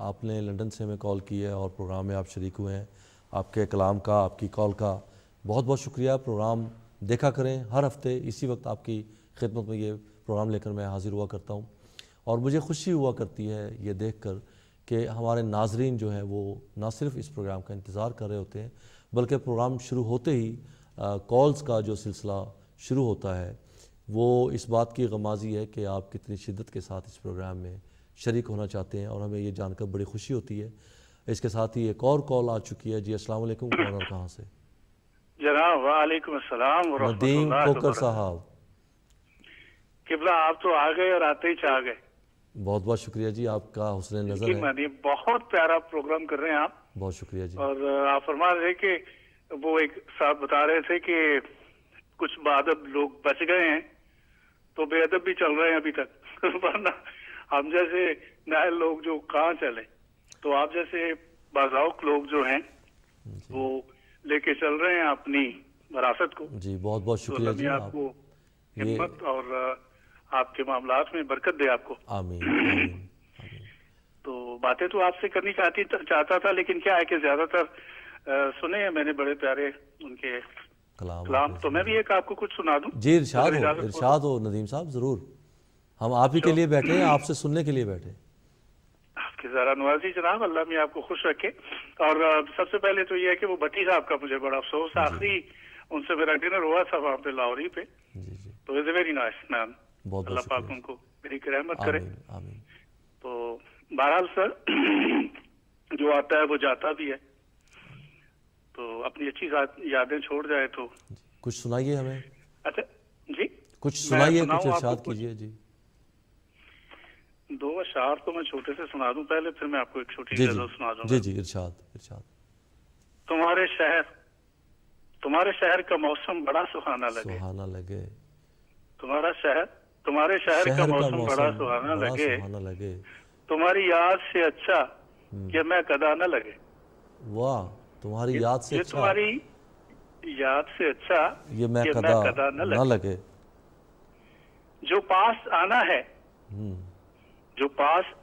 آپ نے لندن سے ہمیں کال کی ہے اور پروگرام میں آپ شریک ہوئے ہیں. آپ کے کلام کا, آپ کی کال کا بہت بہت شکریہ. پروگرام دیکھا کریں, ہر ہفتے اسی وقت آپ کی خدمت میں یہ پروگرام لے کر میں حاضر ہوا کرتا ہوں. اور مجھے خوشی ہوا کرتی ہے یہ دیکھ کر کہ ہمارے ناظرین جو ہیں وہ نہ صرف اس پروگرام کا انتظار کر رہے ہوتے ہیں, بلکہ پروگرام شروع ہوتے ہی کالز کا جو سلسلہ شروع ہوتا ہے وہ اس بات کی غمازی ہے کہ آپ کتنی شدت کے ساتھ اس پروگرام میں شریک ہونا چاہتے ہیں, اور ہمیں یہ جان کر بڑی خوشی ہوتی ہے. اس کے ساتھ ہی ایک اور کال آ چکی ہے. جی السلام علیکم, کون اور کہاں سے؟ جناب وعلیکم السلام ورحمۃ ندیم اللہ کوکر صاحب. قبلہ آپ تو آ گئے اور آتے ہی چاہ گئے. بہت بہت شکریہ جی, آپ کا حسن نظر ہے. بہت پیارا پروگرام کر رہے ہیں آپ. بہت شکریہ جی. اور آپ فرما رہے کہ وہ ایک صاحب بتا رہے تھے کہ کچھ بادب لوگ بچ گئے ہیں تو بے ادب بھی چل رہے ہیں ابھی تک, ورنہ ہم جیسے نئے لوگ جو کہاں چلے. تو آپ جیسے باذوق لوگ جو ہیں وہ لے کے چل رہے ہیں اپنی وراثت کو. جی بہت بہت شکریہ جی. آپ کو ہمت اور آپ کے معاملات میں برکت دے آپ کو. آمین. تو باتیں تو آپ سے کرنی چاہتا تھا, لیکن کیا ہے کہ زیادہ تر سنے ہیں میں نے بڑے پیارے ان کے کلام, تو میں بھی ایک آپ کو کچھ سنا دوں. جی ارشاد ہو ندیم صاحب, ضرور. ہم آپ ہی کے لیے بیٹھے ہیں, آپ سے سننے کے لیے بیٹھے. آپ کی ذرا نوازی جناب, اللہ میں آپ کو خوش رکھے. اور سب سے پہلے تو یہ ہے کہ وہ بھٹی صاحب کا مجھے بڑا افسوس, آخری ان سے میرا ڈنر ہوا تھا وہاں پہ لاہوری پہ, تو اٹس اے ویری نائس مین. اللہ پاک ان کو میری رحمت کرے. تو بہرحال سر جو آتا ہے وہ جاتا بھی ہے, تو اپنی اچھی یادیں چھوڑ جائے تو کچھ سنائیے ہمیں. اچھا جی, کچھ سنائیے, کچھ ارشاد کیجیے. جی 2 اشعار تو میں چھوٹے سے سنا دوں پہلے, پھر میں آپ کو ایک چھوٹی غزل سنا دوں گا. جی ارشاد. تمہارے شہر کا موسم بڑا سہانا لگے, تمہارے شہر کا موسم بڑا سہانا لگے, تمہاری یاد سے اچھا کہ میں قدا نہ لگے. واہ, تمہاری یاد سے اچھا, تمہاری یاد سے اچھا یہ میں قدا نہ لگے. جو پاس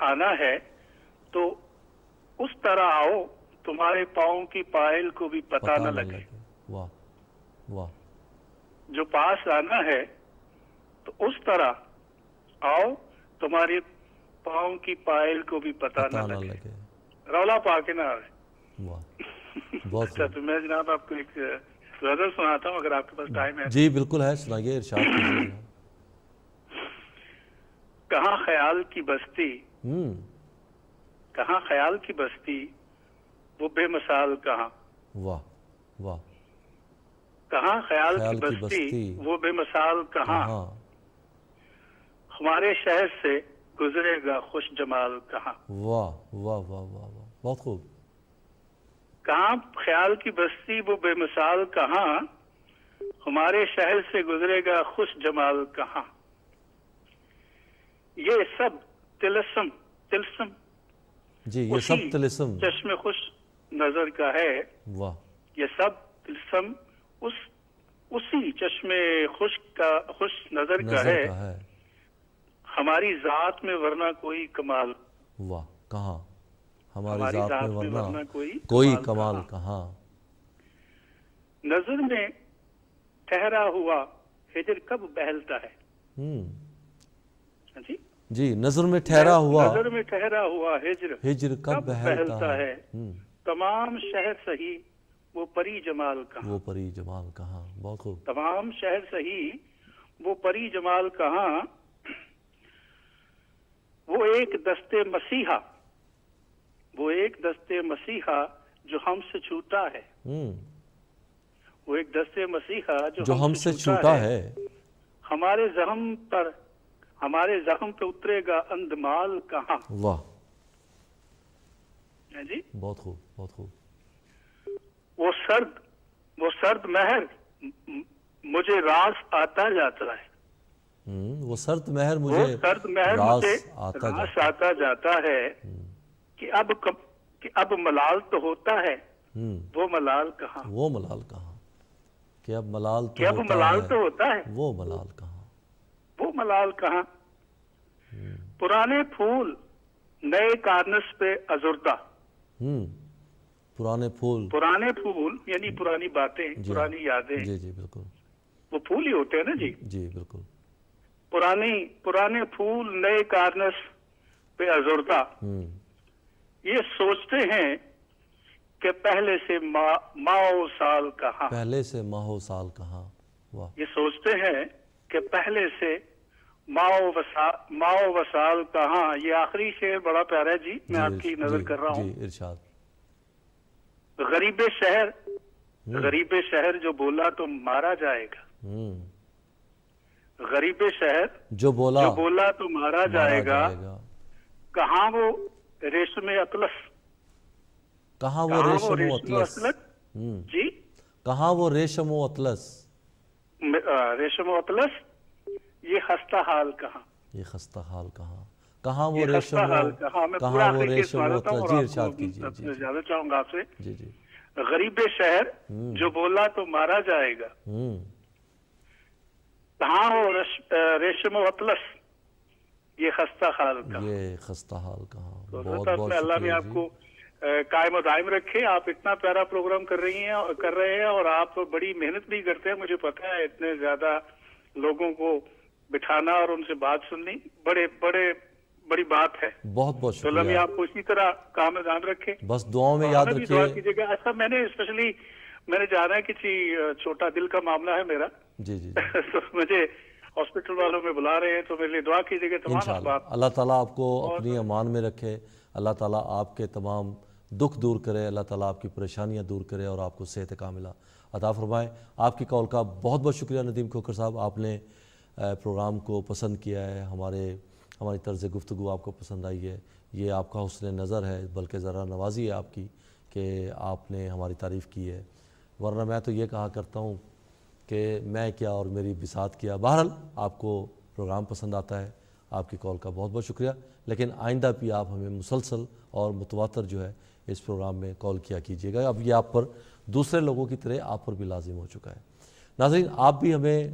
آنا ہے تو اس طرح آؤ تمہارے پاؤں کی پائل کو بھی پتہ نہ لگے. واہ. جو پاس آنا ہے تو اس طرح آؤ تمہارے پاؤں کی پائل کو بھی پتہ نہ لگے. رولا پا کے نہ آئے. اچھا, تو میں جناب آپ کو ایک غزل سناتا ہوں اگر آپ کے پاس ٹائم ہے. جی بالکل ہے, سنائیے, ارشاد کیجیے. کہاں خیال کی بستی وہ بے مثال کہاں, واہ واہ. کہاں خیال خیال کی بستی وہ بے مثال کہاں, ہمارے شہر سے گزرے گا خوش جمال کہاں. واہ واہ واہ واہ واہ, بہت خوب. کہاں خیال کی بستی وہ بے مثال کہاں, ہمارے شہر سے گزرے گا خوش جمال کہاں. یہ سب تلسم جی, یہ سب تلسم چشم خوش نظر کا ہے. واہ. یہ سب تلسم اسی چشم خوش نظر کا ہے. ہماری ذات میں ورنہ کوئی کمال. واہ. کہاں ہماری ذات میں ورنہ کوئی کمال کہاں. نظر میں ٹھہرا ہوا ہجر کب بہلتا ہے. جی جی, نظر میں ٹھہرا ہوا ہجر کب بہلتا ہے. تمام شہر سہی وہ پری جمال کہاں. وہ پری جمال کہاں. بہت خوب. تمام شہر سہی وہ پری جمال کہاں. وہ ایک دستے مسیحا جو ہم سے چھوٹا ہے. وہ ایک دستے مسیحا جو ہم سے چھوٹا ہے. ہمارے زخم پہ اترے گا اندمال کہاں. واہ. جی بہت خوب بہت خوب. وہ سرد مہر مجھے راز آتا جاتا ہے. وہ سرد مہر مجھے راز آتا جاتا ہے کہ اب ملال تو ہوتا ہے. وہ ملال کہاں. وہ ملال کہاں. کہ اب ملال تو ہوتا ہے. وہ ملال کہاں. وہ ملال کہاں. پرانے پھول نئے کارنس پہ ازردہ. پرانے پھول یعنی پرانی باتیں, پرانی یادیں. جی جی بالکل. وہ پھول ہی ہوتے ہیں نا. جی جی بالکل. پرانے پھول نئے کارنس پہ ازردہ. یہ سوچتے ہیں کہ پہلے سے ماہ سال کہاں. پہلے سے ماہ و سال کہاں. واہ. یہ سوچتے ہیں کہ پہلے سے ماہ و سال کہاں. یہ آخری شعر بڑا پیارا ہے جی, میں آپ کی نظر کر رہا ہوں. جی ارشاد. غریب شہر جو بولا تو مارا جائے گا. غریب شہر جو بولا تو مارا جائے گا. کہاں وہ ریشم اطلس. کہاں وہ ریشم و اطلس. جی کہاں وہ ریشم و اطلس. ریشم و اطلس. یہ خستہ حال کہاں. یہ خستہ حال کہاں. کہاں وہ ریشم و اطلس. جی ارشاد کیجیے. زیادہ چاہوں گا آپ سے. جی جی. غریب شہر جو بولا تو مارا جائے گا. کہاں وہ ریشم و اطلس. یہ خستہ حال کہاں. یہ خستہ حال کہاں. بہت بہت اللہ نے آپ کو قائم و دائم رکھے. آپ اتنا پیارا پروگرام کر رہے ہیں اور آپ بڑی محنت بھی کرتے ہیں. مجھے پتا ہے اتنے زیادہ لوگوں کو بٹھانا اور ان سے بات سننی بڑی بات ہے. بہت بہت شکریہ. اللہ آپ کو اسی طرح قائم و دائم رکھے. بس دعاؤں میں یاد رکھیے. ایسا میں نے جانا ہے کسی چھوٹا دل کا معاملہ ہے میرا. جی جی. تو مجھے ہاسپٹل والوں میں بلا رہے ہیں, تو میرے لیے دعا کیجیے گا. تمام بات اللہ تعالیٰ آپ کو اپنی امان میں رکھے. اللہ تعالیٰ آپ کے تمام دکھ دور کرے. اللہ تعالیٰ آپ کی پریشانیاں دور کرے اور آپ کو صحت کاملہ عطا فرمائے. آپ کی کال کا بہت بہت شکریہ ندیم کھوکھر صاحب. آپ نے پروگرام کو پسند کیا ہے. ہماری طرز گفتگو آپ کو پسند آئی ہے. یہ آپ کا حسن نظر ہے, بلکہ ذرا نوازی ہے آپ کی کہ آپ نے ہماری تعریف کی ہے. ورنہ میں تو یہ کہا کرتا ہوں کہ میں کیا اور میری بساط کیا. بہرحال آپ کو پروگرام پسند آتا ہے. آپ کی کال کا بہت بہت شکریہ. لیکن آئندہ بھی آپ ہمیں مسلسل اور متواتر جو ہے اس پروگرام میں کال کیا کیجیے گا. اب یہ آپ پر دوسرے لوگوں کی طرح آپ پر بھی لازم ہو چکا ہے. ناظرین, آپ بھی ہمیں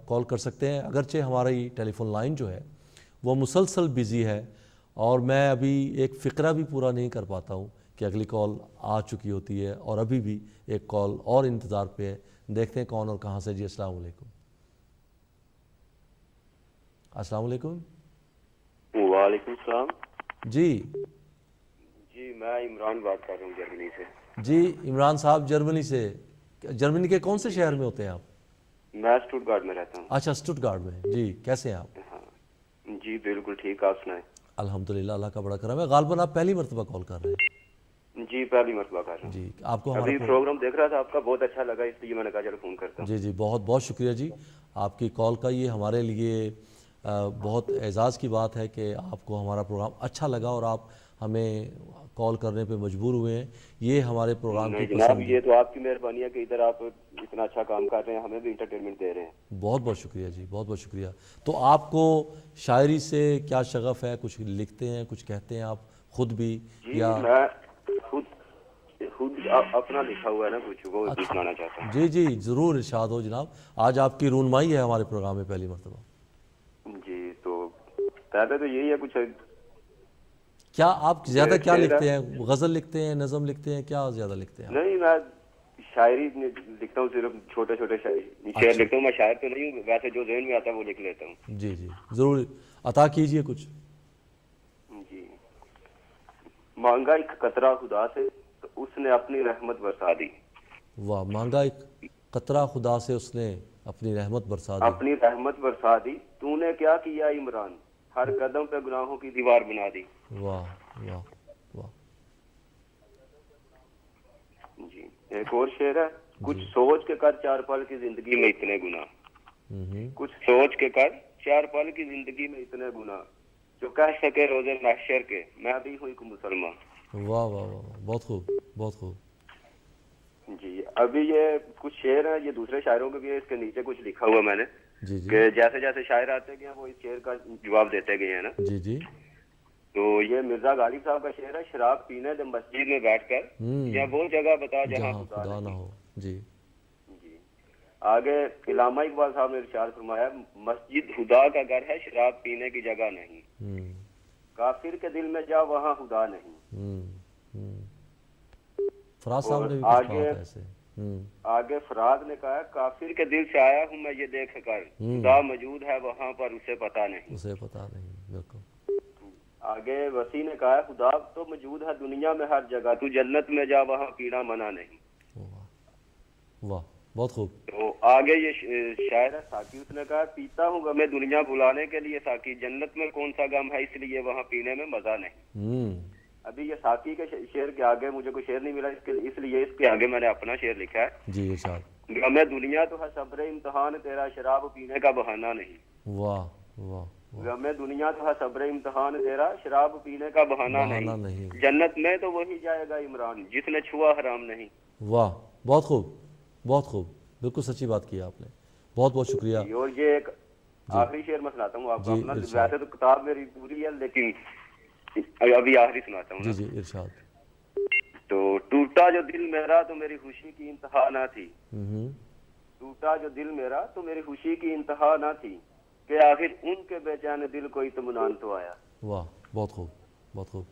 کال کر سکتے ہیں. اگرچہ ہماری ٹیلی فون لائن جو ہے وہ مسلسل بزی ہے اور میں ابھی ایک فقرہ بھی پورا نہیں کر پاتا ہوں کہ اگلی کال آ چکی ہوتی ہے اور ابھی بھی ایک کال اور انتظار پہ ہے. دیکھتے ہیں کون اور کہاں سے. جی السلام علیکم. السلام علیکم. وعلیکم السلام. جی میں عمران بات کر رہا ہوں جرمنی سے. جی عمران صاحب جرمنی سے. جرمنی کے کون سے شہر میں ہوتے ہیں آپ؟ میں اسٹوٹگارٹ میں رہتا ہوں. اچھا اسٹوٹگارٹ میں. جی کیسے ہیں آپ؟ جی بالکل ٹھیک. آپ سنائیں. الحمدللہ اللہ کا بڑا کرم ہے. غالباً آپ پہلی مرتبہ کال کر رہے ہیں. جی پہلی مرتبہ کر رہا ہوں جی آپ کو ابھی پروگرام دیکھ رہا تھا آپ کا, بہت اچھا لگا, اس لیے میں نے کہا چلو فون کرتا ہوں. جی جی بہت بہت شکریہ جی آپ کی کال کا. یہ ہمارے لیے بہت اعزاز کی بات ہے کہ آپ کو ہمارا پروگرام اچھا لگا اور آپ ہمیں کال کرنے پہ مجبور ہوئے ہیں. یہ ہمارے پروگرام کی جناب یہ تو آپ کی مہربانی ہے کہ ادھر آپ اتنا اچھا کام کر رہے ہیں, ہمیں بھی انٹرٹینمنٹ دے رہے ہیں. بہت بہت شکریہ جی, بہت بہت شکریہ. تو آپ کو شاعری سے کیا شغف ہے؟ کچھ لکھتے ہیں, کچھ کہتے ہیں آپ خود بھی یا؟ میں خود اپنا لکھا ہوا ہے نا کچھ, وہ سنانا چاہتا ہوں. جی جی ضرور ارشاد ہو جناب. آج آپ کی رونمائی ہے ہمارے پروگرام میں پہلی مرتبہ. جی تو پہلے تو یہی ہے کچھ. کیا آپ زیادہ کیا لکھتے ہیں؟ غزل لکھتے ہیں, نظم لکھتے ہیں, کیا زیادہ لکھتے ہیں؟ نہیں میں شاعری لکھتا ہوں, صرف چھوٹے چھوٹے شعر لکھتا ہوں. میں شاعر تو نہیں ہوں, ویسے جو ذہن میں آتا ہے وہ لکھ لیتا ہوں. جی جی ضرور عطا کیجئے کچھ. جی مانگا ایک قطرہ خدا سے تو اس نے اپنی رحمت برسا دی. واہ. مانگا ایک قطرہ خدا سے, اس نے اپنی رحمت برسا دی. اپنی رحمت برسا دی. تو نے کیا کیا عمران, ہر قدم پہ گناہوں کی دیوار بنا دی. واہ واہ واہ. جی ایک اور شعر ہے. کچھ سوچ کے کر چار پل کی زندگی میں اتنے گناہ, کچھ سوچ کے کر چار پل کی زندگی میں اتنے گناہ, جو کہہ سکے روزے محشر کے میں بھی ہوں ایک مسلمان. واہ واہ واہ, بہت خوب بہت خوب. جی ابھی یہ کچھ شعر ہیں, یہ دوسرے شاعروں کے بھی ہے, اس کے نیچے کچھ لکھا ہوا میں نے کہ جیسے جیسے شاعر آتے گئے ہیں وہ اس شعر کا جواب دیتے گئے ہیں نا. جی جی. تو یہ مرزا غالب صاحب کا شعر ہے. شراب پینے جب مسجد میں بیٹھ کر یا وہ جگہ بتا جہاں خدا نہ ہو. جی جی آگے علامہ اقبال صاحب نے ارشاد فرمایا, مسجد خدا کا گھر ہے, شراب پینے کی جگہ نہیں. کافر کے دل میں جا وہاں خدا نہیں. فراز صاحب نے بھی آگے فراز نے کہا, کافر کے دل سے آیا ہوں میں یہ دیکھ کر, خدا موجود ہے وہاں پر اسے پتا نہیں. اسے پتا نہیں. بالکل. آگے وسیع نے کہا, خدا تو موجود ہے دنیا میں ہر جگہ, تو جنت میں جا وہاں پینا منع نہیں. واہ بہت خوب. تو آگے یہ شاعر ہے ساقی, اس نے کہا, پیتا ہوں غمیں دنیا بھلانے کے لیے ساقی, جنت میں کون سا غم ہے اس لیے وہاں پینے میں مزہ نہیں. ابھی یہ ساقی کے شعر کے آگے مجھے کوئی شعر نہیں ملا, اس لیے اس کے آگے میں نے اپنا شعر لکھا ہے. جی ارشاد. غم دنیا تو ہے صبر امتحان تیرا, شراب پینے کا بہانہ نہیں. واہ واہ. غم دنیا تو ہے صبر امتحان تیرا, شراب پینے کا بہانہ نہیں. جنت میں تو وہی جائے گا عمران جس نے چھوا حرام نہیں. واہ بہت خوب بہت خوب. بالکل سچی بات کی آپ نے. بہت بہت شکریہ. اور یہ ایک آخری شعر میں سناتا ہوں آپ کو اپنا. ویسے تو کتاب میری پوری ہے لیکن ابھی آخری سناتا ہوں. جی جی ارشاد. تو ٹوٹا جو دل میرا تو میری خوشی کی انتہا نہ تھی. ٹوٹا جو دل میرا تو میری خوشی کی انتہا نہ تھی, کہ آخر ان کے بے چین دل کو اطمینان تو آیا. واہ بہت خوب بہت خوب.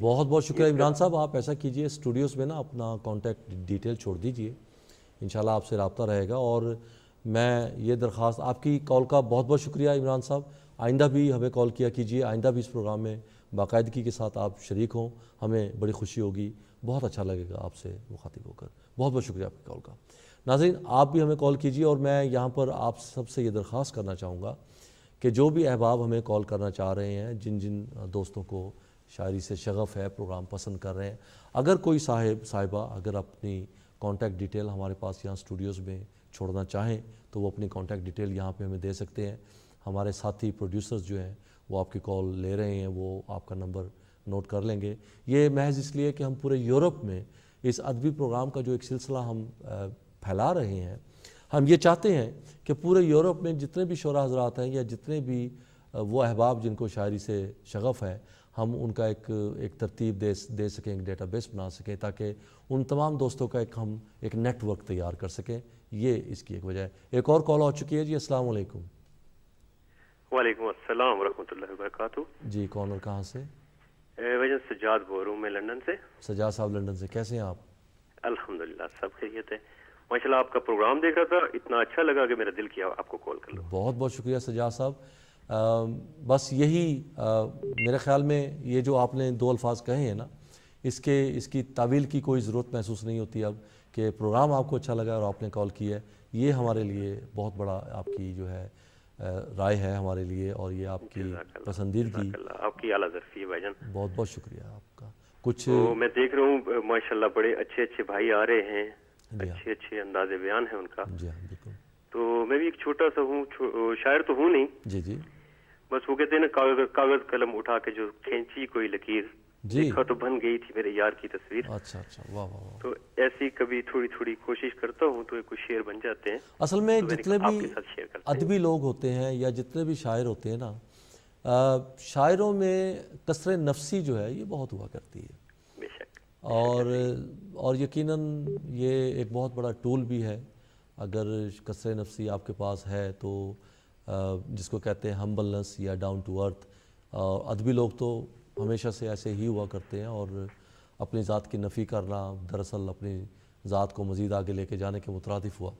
بہت بہت شکریہ عمران صاحب. آپ ایسا کیجئے اسٹوڈیوز میں نا اپنا کانٹیکٹ ڈیٹیل چھوڑ دیجئے, انشاءاللہ آپ سے رابطہ رہے گا. اور میں یہ درخواست, آپ کی کال کا بہت بہت شکریہ عمران صاحب. آئندہ بھی ہمیں کال کیا کیجئے, آئندہ بھی اس پروگرام میں باقاعدگی کے ساتھ آپ شریک ہوں, ہمیں بڑی خوشی ہوگی, بہت اچھا لگے گا آپ سے مخاطب ہو کر. بہت بہت شکریہ آپ کی کال کا. ناظرین آپ بھی ہمیں کال کیجئے, اور میں یہاں پر آپ سب سے یہ درخواست کرنا چاہوں گا کہ جو بھی احباب ہمیں کال کرنا چاہ رہے ہیں, جن جن دوستوں کو شاعری سے شغف ہے, پروگرام پسند کر رہے ہیں, اگر کوئی صاحبہ اگر اپنی کانٹیکٹ ڈیٹیل ہمارے پاس یہاں اسٹوڈیوز میں چھوڑنا چاہیں تو وہ اپنی کانٹیکٹ ڈیٹیل یہاں پہ ہمیں دے سکتے ہیں. ہمارے ساتھی پروڈیوسرز جو ہیں وہ آپ کی کال لے رہے ہیں, وہ آپ کا نمبر نوٹ کر لیں گے. یہ محض اس لیے کہ ہم پورے یورپ میں اس ادبی پروگرام کا جو ایک سلسلہ ہم پھیلا رہے ہیں, ہم یہ چاہتے ہیں کہ پورے یورپ میں جتنے بھی شعراء حضرات ہیں یا جتنے بھی وہ احباب جن کو شاعری سے شغف ہے, ہم ان کا ایک ترتیب دے سکیں, ایک ڈیٹا بیس بنا سکیں, تاکہ ان تمام دوستوں کا ہم ایک نیٹ ورک تیار کر سکیں. یہ اس کی ایک وجہ ہے. ایک اور کال ہو چکی ہے. جی السلام علیکم. وعلیکم السلام ورحمۃ اللہ وبرکاتہ. جی کون اور کہاں سے؟ وجہ سجاد بول رہا ہوں میں لندن سے. سجاد صاحب لندن سے, کیسے ہیں آپ؟ الحمدللہ سب خیریت ہے. ماشاءاللہ آپ کا پروگرام دیکھ رہا تھا, اتنا اچھا لگا کہ میرا دل کیا آپ کو کال کر لوں. بہت بہت شکریہ سجاد صاحب. بس یہی میرے خیال میں یہ جو آپ نے دو الفاظ کہے ہیں نا, اس کی تعویل کی کوئی ضرورت محسوس نہیں ہوتی اب, کہ پروگرام آپ کو اچھا لگا اور آپ نے کال کی ہے. یہ ہمارے لیے بہت بڑا آپ کی جو ہے رائے ہے ہمارے لیے, اور یہ آپ کی پسندیدگی. آپ کی اعلیٰ ظرفی ہے بھائی جان. بہت بہت شکریہ آپ کا. کچھ تو میں دیکھ رہا ہوں ماشاءاللہ بڑے اچھے اچھے بھائی آ رہے ہیں, اچھے اچھے انداز بیان ہے ان کا. جی ہاں بالکل. تو میں بھی ایک چھوٹا سا ہوں, شاعر تو ہوں نہیں, جی جی, بس وہ کہتے ہیں نا کاغذ قلم اٹھا کے جو کھینچی کوئی لکیر, دیکھا تو بن گئی تھی میرے یار کی تصویر. اچھا اچھا, واہ واہ واہ. تو ایسی کبھی تھوڑی تھوڑی کوشش کرتا ہوں تو کچھ شعر بن جاتے ہیں. اصل میں جتنے بھی ادبی لوگ ہوتے ہیں یا جتنے بھی شاعر ہوتے ہیں نا, شاعروں میں کثرت نفسی جو ہے یہ بہت ہوا کرتی ہے. بے شک. اور یقیناً یہ ایک بہت بڑا ٹول بھی ہے. اگر کثرت نفسی آپ کے پاس ہے تو جس کو کہتے ہیں ہمبلنس یا ڈاؤن ٹو ارتھ, ادبی لوگ تو ہمیشہ سے ایسے ہی ہوا کرتے ہیں, اور اپنی ذات کی نفی کرنا دراصل اپنی ذات کو مزید آگے لے کے جانے کے مترادف ہوا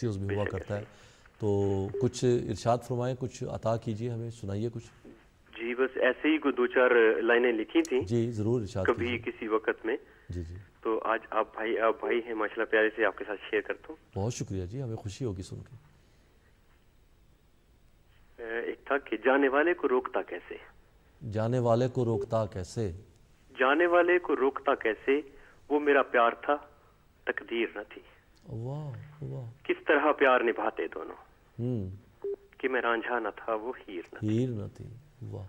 چیز بھی ہوا کرتا ہے. تو کچھ ارشاد فرمائیں, کچھ عطا کیجیے ہمیں, سنائیے کچھ. جی بس ایسے ہی کوئی 2-4 لائنیں لکھی تھیں. جی ضرور ارشاد کبھی کسی وقت میں. جی جی. تو آج آپ بھائی ہیں ماشاءاللہ, پیارے سے آپ کے ساتھ شیئر کرتا ہوں. بہت شکریہ جی, ہمیں خوشی ہوگی سن کے. ایک تھا کہ جانے والے کو روکتا کیسے, جانے والے کو روکتا کیسے, جانے والے کو روکتا کیسے, وہ میرا پیار تھا تقدیر نہ تھی. واہ واہ. کس طرح پیار نبھاتے دونوں, کہ میں رانجھا نہ تھا وہ ہیر نہ تھی. واہ.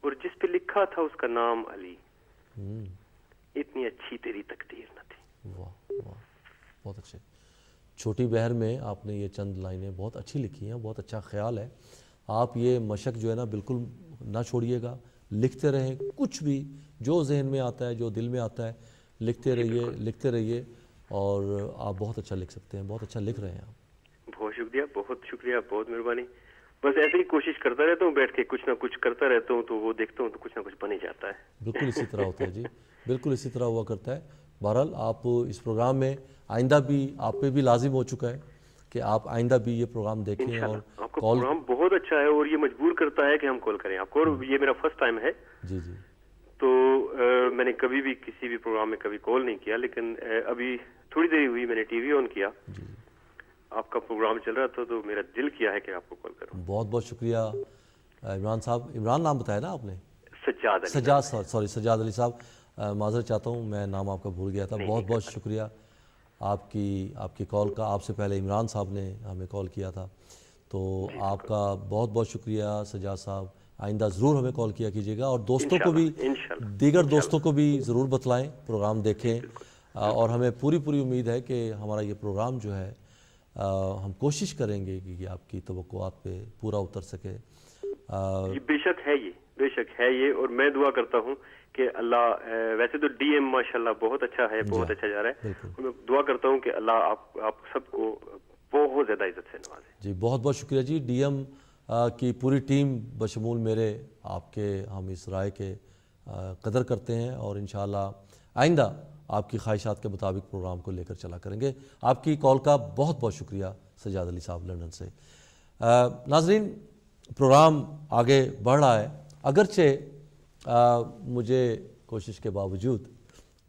اور جس پہ لکھا تھا اس کا نام علی, اتنی اچھی تیری تقدیر نہ تھی. واہ واہ, بہت اچھے. چھوٹی بہر میں آپ نے یہ چند لائنیں بہت اچھی لکھی ہیں, بہت اچھا خیال ہے. آپ یہ مشق جو ہے نا بالکل نہ چھوڑیے گا, لکھتے رہیں. کچھ بھی جو ذہن میں آتا ہے, جو دل میں آتا ہے, لکھتے رہیے, اور آپ بہت اچھا لکھ سکتے ہیں, بہت اچھا لکھ رہے ہیں آپ. بہت شکریہ, بہت مہربانی. بس ایسے ہی کوشش کرتا رہتا ہوں, بیٹھ کے کچھ نہ کچھ کرتا رہتا ہوں, تو وہ دیکھتا ہوں تو کچھ نہ کچھ بن ہی جاتا ہے. بالکل اسی طرح ہوتا ہے جی, بالکل اسی طرح ہوا کرتا ہے. بہرحال آپ اس پروگرام میں آئندہ بھی آپ پہ بھی لازم ہو چکا ہے کہ آپ آئندہ بھی یہ پروگرام دیکھیں. اور آپ کا پروگرام بہت اچھا ہے, اور یہ مجبور کرتا ہے کہ ہم کال کریں آپ کو, اور یہ میرا فرسٹ ٹائم ہے. جی جی. تو میں نے کبھی بھی کسی بھی پروگرام میں کبھی کال نہیں کیا, لیکن ابھی تھوڑی دیر ہوئی میں نے ٹی وی آن کیا, آپ کا پروگرام چل رہا تھا, تو میرا دل کیا ہے کہ آپ کو کال کروں. بہت بہت شکریہ عمران صاحب. عمران نام بتایا نا آپ نے؟ سجاد علی صاحب, معذرت چاہتا ہوں, میں نام آپ کا بھول گیا تھا. بہت بہت شکریہ آپ کی کال کا. آپ سے پہلے عمران صاحب نے ہمیں کال کیا تھا, تو آپ کا بہت بہت شکریہ سجاد صاحب. آئندہ ضرور ہمیں کال کیا کیجیے گا, اور دوستوں کو بھی, دیگر دوستوں کو بھی ضرور بتلائیں, پروگرام دیکھیں. اور ہمیں پوری امید ہے کہ ہمارا یہ پروگرام جو ہے ہم کوشش کریں گے کہ آپ کی توقعات پہ پورا اتر سکے. بے شک ہے یہ, اور میں دعا کرتا ہوں کہ اللہ, ویسے تو ڈی ایم ماشاءاللہ بہت اچھا ہے, بہت اچھا جا رہا ہے. میں دعا کرتا ہوں کہ اللہ آپ سب کو بہت زیادہ عزت سے نوازے. جی بہت بہت شکریہ جی. ڈی ایم کی پوری ٹیم بشمول میرے, آپ کے, ہم اس رائے کے قدر کرتے ہیں, اور انشاءاللہ آئندہ آپ کی خواہشات کے مطابق پروگرام کو لے کر چلا کریں گے. آپ کی کال کا بہت بہت شکریہ سجاد علی صاحب لندن سے. ناظرین, پروگرام آگے بڑھ رہا ہے, اگرچہ مجھے کوشش کے باوجود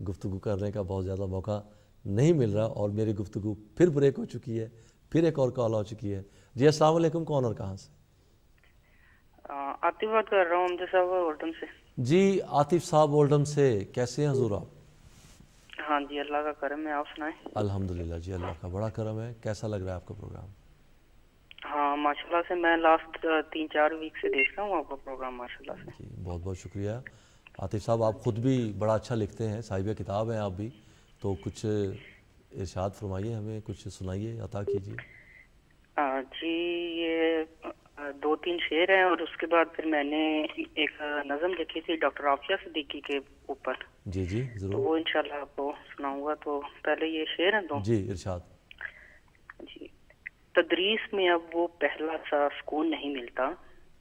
گفتگو کرنے کا بہت زیادہ موقع نہیں مل رہا, اور میری گفتگو پھر بریک ہو چکی ہے, پھر ایک اور کال ہو چکی ہے. جی السلام علیکم, کون اور کہاں سے؟ عاطف بات کر رہا ہوں عمدہ صاحب اولڈم سے. جی عاطف صاحب اولڈم سے, کیسے ہیں حضور آپ؟ ہاں جی, اللہ کا کرم ہے, آپ سنائیں. الحمدللہ جی, اللہ کا بڑا کرم ہے. کیسا لگ رہا ہے آپ کا پروگرام؟ ہاں ماشاءاللہ سے, میں لاسٹ 3-4 ویک سے دیکھ رہا ہوں آپ کا پروگرام ماشاءاللہ سے. جی بہت بہت شکریہ. عاطف صاحب آپ خود بھی بڑا اچھا لکھتے ہیں, صاحب کتاب ہیں آپ بھی, تو کچھ ارشاد فرمائیے, ہمیں کچھ سنائیے, عطا کیجیے. جی یہ 2-3 شعر ہیں, اور اس کے بعد پھر میں نے ایک نظم لکھی تھی ڈاکٹر عافیہ صدیقی کے اوپر. جی جی ضرور, تو وہ انشاءاللہ آپ کو سناؤں گا. تو پہلے یہ شعر ہیں دو. جی ارشاد. جی. تدریس میں اب وہ پہلا سا سکون نہیں ملتا,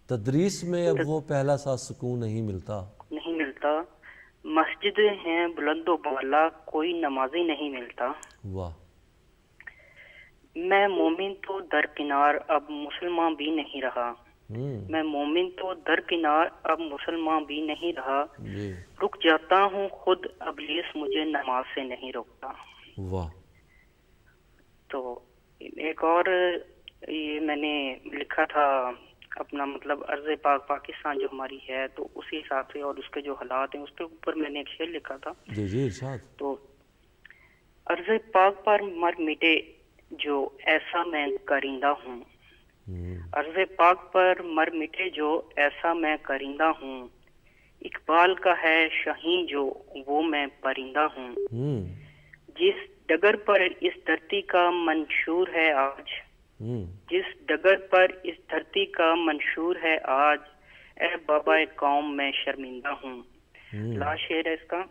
تدریس میں اب وہ پہلا سا سکون نہیں ملتا, مسجدیں ہیں بلند و بالا, کوئی نمازی نہیں ملتا. واہ. میں مومن تو درکنار اب مسلمان بھی نہیں رہا, میں مومن تو درکنار اب مسلمان بھی نہیں رہا, رک جاتا ہوں خود ابلیس مجھے نماز سے نہیں روکتا. واہ. تو ایک اور یہ میں نے لکھا تھا اپنا مطلب عرض پاک پاکستان جو ہماری ہے تو اسی حساب سے اور اس کے جو حالات ہیں اس کے اوپر میں نے ایک شعر لکھا تھا. جی جی ارشاد. تو عرض پاک پر مر مٹے جو ایسا میں کرندہ ہوں, عرض پاک پر مر مٹے جو ایسا میں کرندہ ہوں, اقبال کا ہے شاہین جو وہ میں پرندہ ہوں. جس ڈگر پر اس دھرتی کا منشور ہے آج, جس ڈگر پر اس دھرتی کا منشور ہے آج, اے بابا قوم میں شرمندہ ہوں. لا شعر ہے اس کا.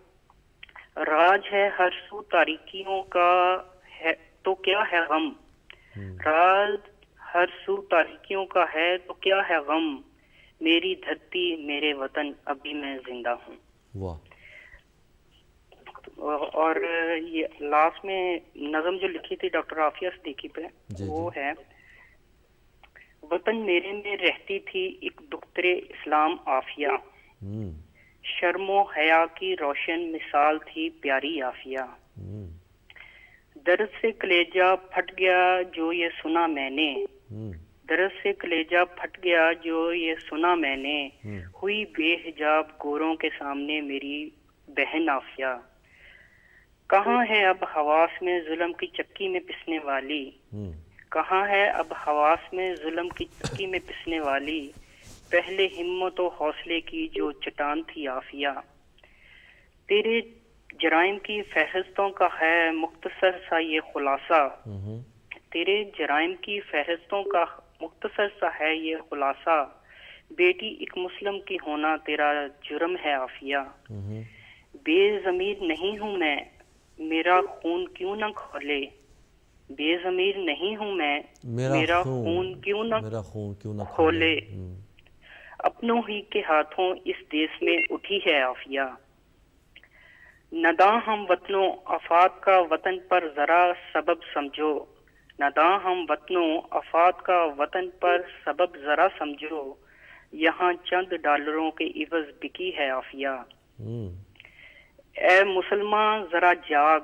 راج ہے ہر سو تاریکیوں کا ہے تو کیا ہے غم, راج ہر سو تاریکیوں کا ہے تو کیا ہے غم, میری دھرتی میرے وطن ابھی میں زندہ ہوں. واہ. اور یہ لاسٹ میں نظم جو لکھی تھی ڈاکٹر عافیہ صدیقی پہ وہ ہے, وطن میرے میں رہتی تھی ایک دختر اسلام عافیہ, شرم و حیا کی روشن مثال تھی پیاری عافیہ. درد سے کلیجہ پھٹ گیا جو یہ سنا میں نے, درد سے کلیجہ پھٹ گیا جو یہ سنا میں نے, ہوئی بے حجاب گوروں کے سامنے میری بہن عافیہ. کہاں ہے اب حواس میں ظلم کی چکی میں پسنے والی, کہاں ہے اب حواس میں ظلم کی چکی میں پسنے والی, پہلے ہمت و حوصلے کی جو چٹان تھی عافیہ. تیرے جرائم کی فہرستوں کا ہے مختصر سا یہ خلاصہ, تیرے جرائم کی فہرستوں کا مختصر سا ہے یہ خلاصہ, بیٹی ایک مسلم کی ہونا تیرا جرم ہے عافیہ. بے ضمیر نہیں ہوں میں میرا خون کیوں نہ کھولے, بے ضمیر نہیں ہوں میں میرا خون کیوں نہ کھولے, اپنوں ہی کے ہاتھوں اس دیس میں اٹھی ہے عافیہ. نداں ہم وطنوں افات کا وطن پر ذرا سبب سمجھو, نداں ہم وطنوں افات کا وطن پر سبب ذرا سمجھو, یہاں چند ڈالروں کے عوض بکی ہے عافیہ. اے مسلمان ذرا جاگ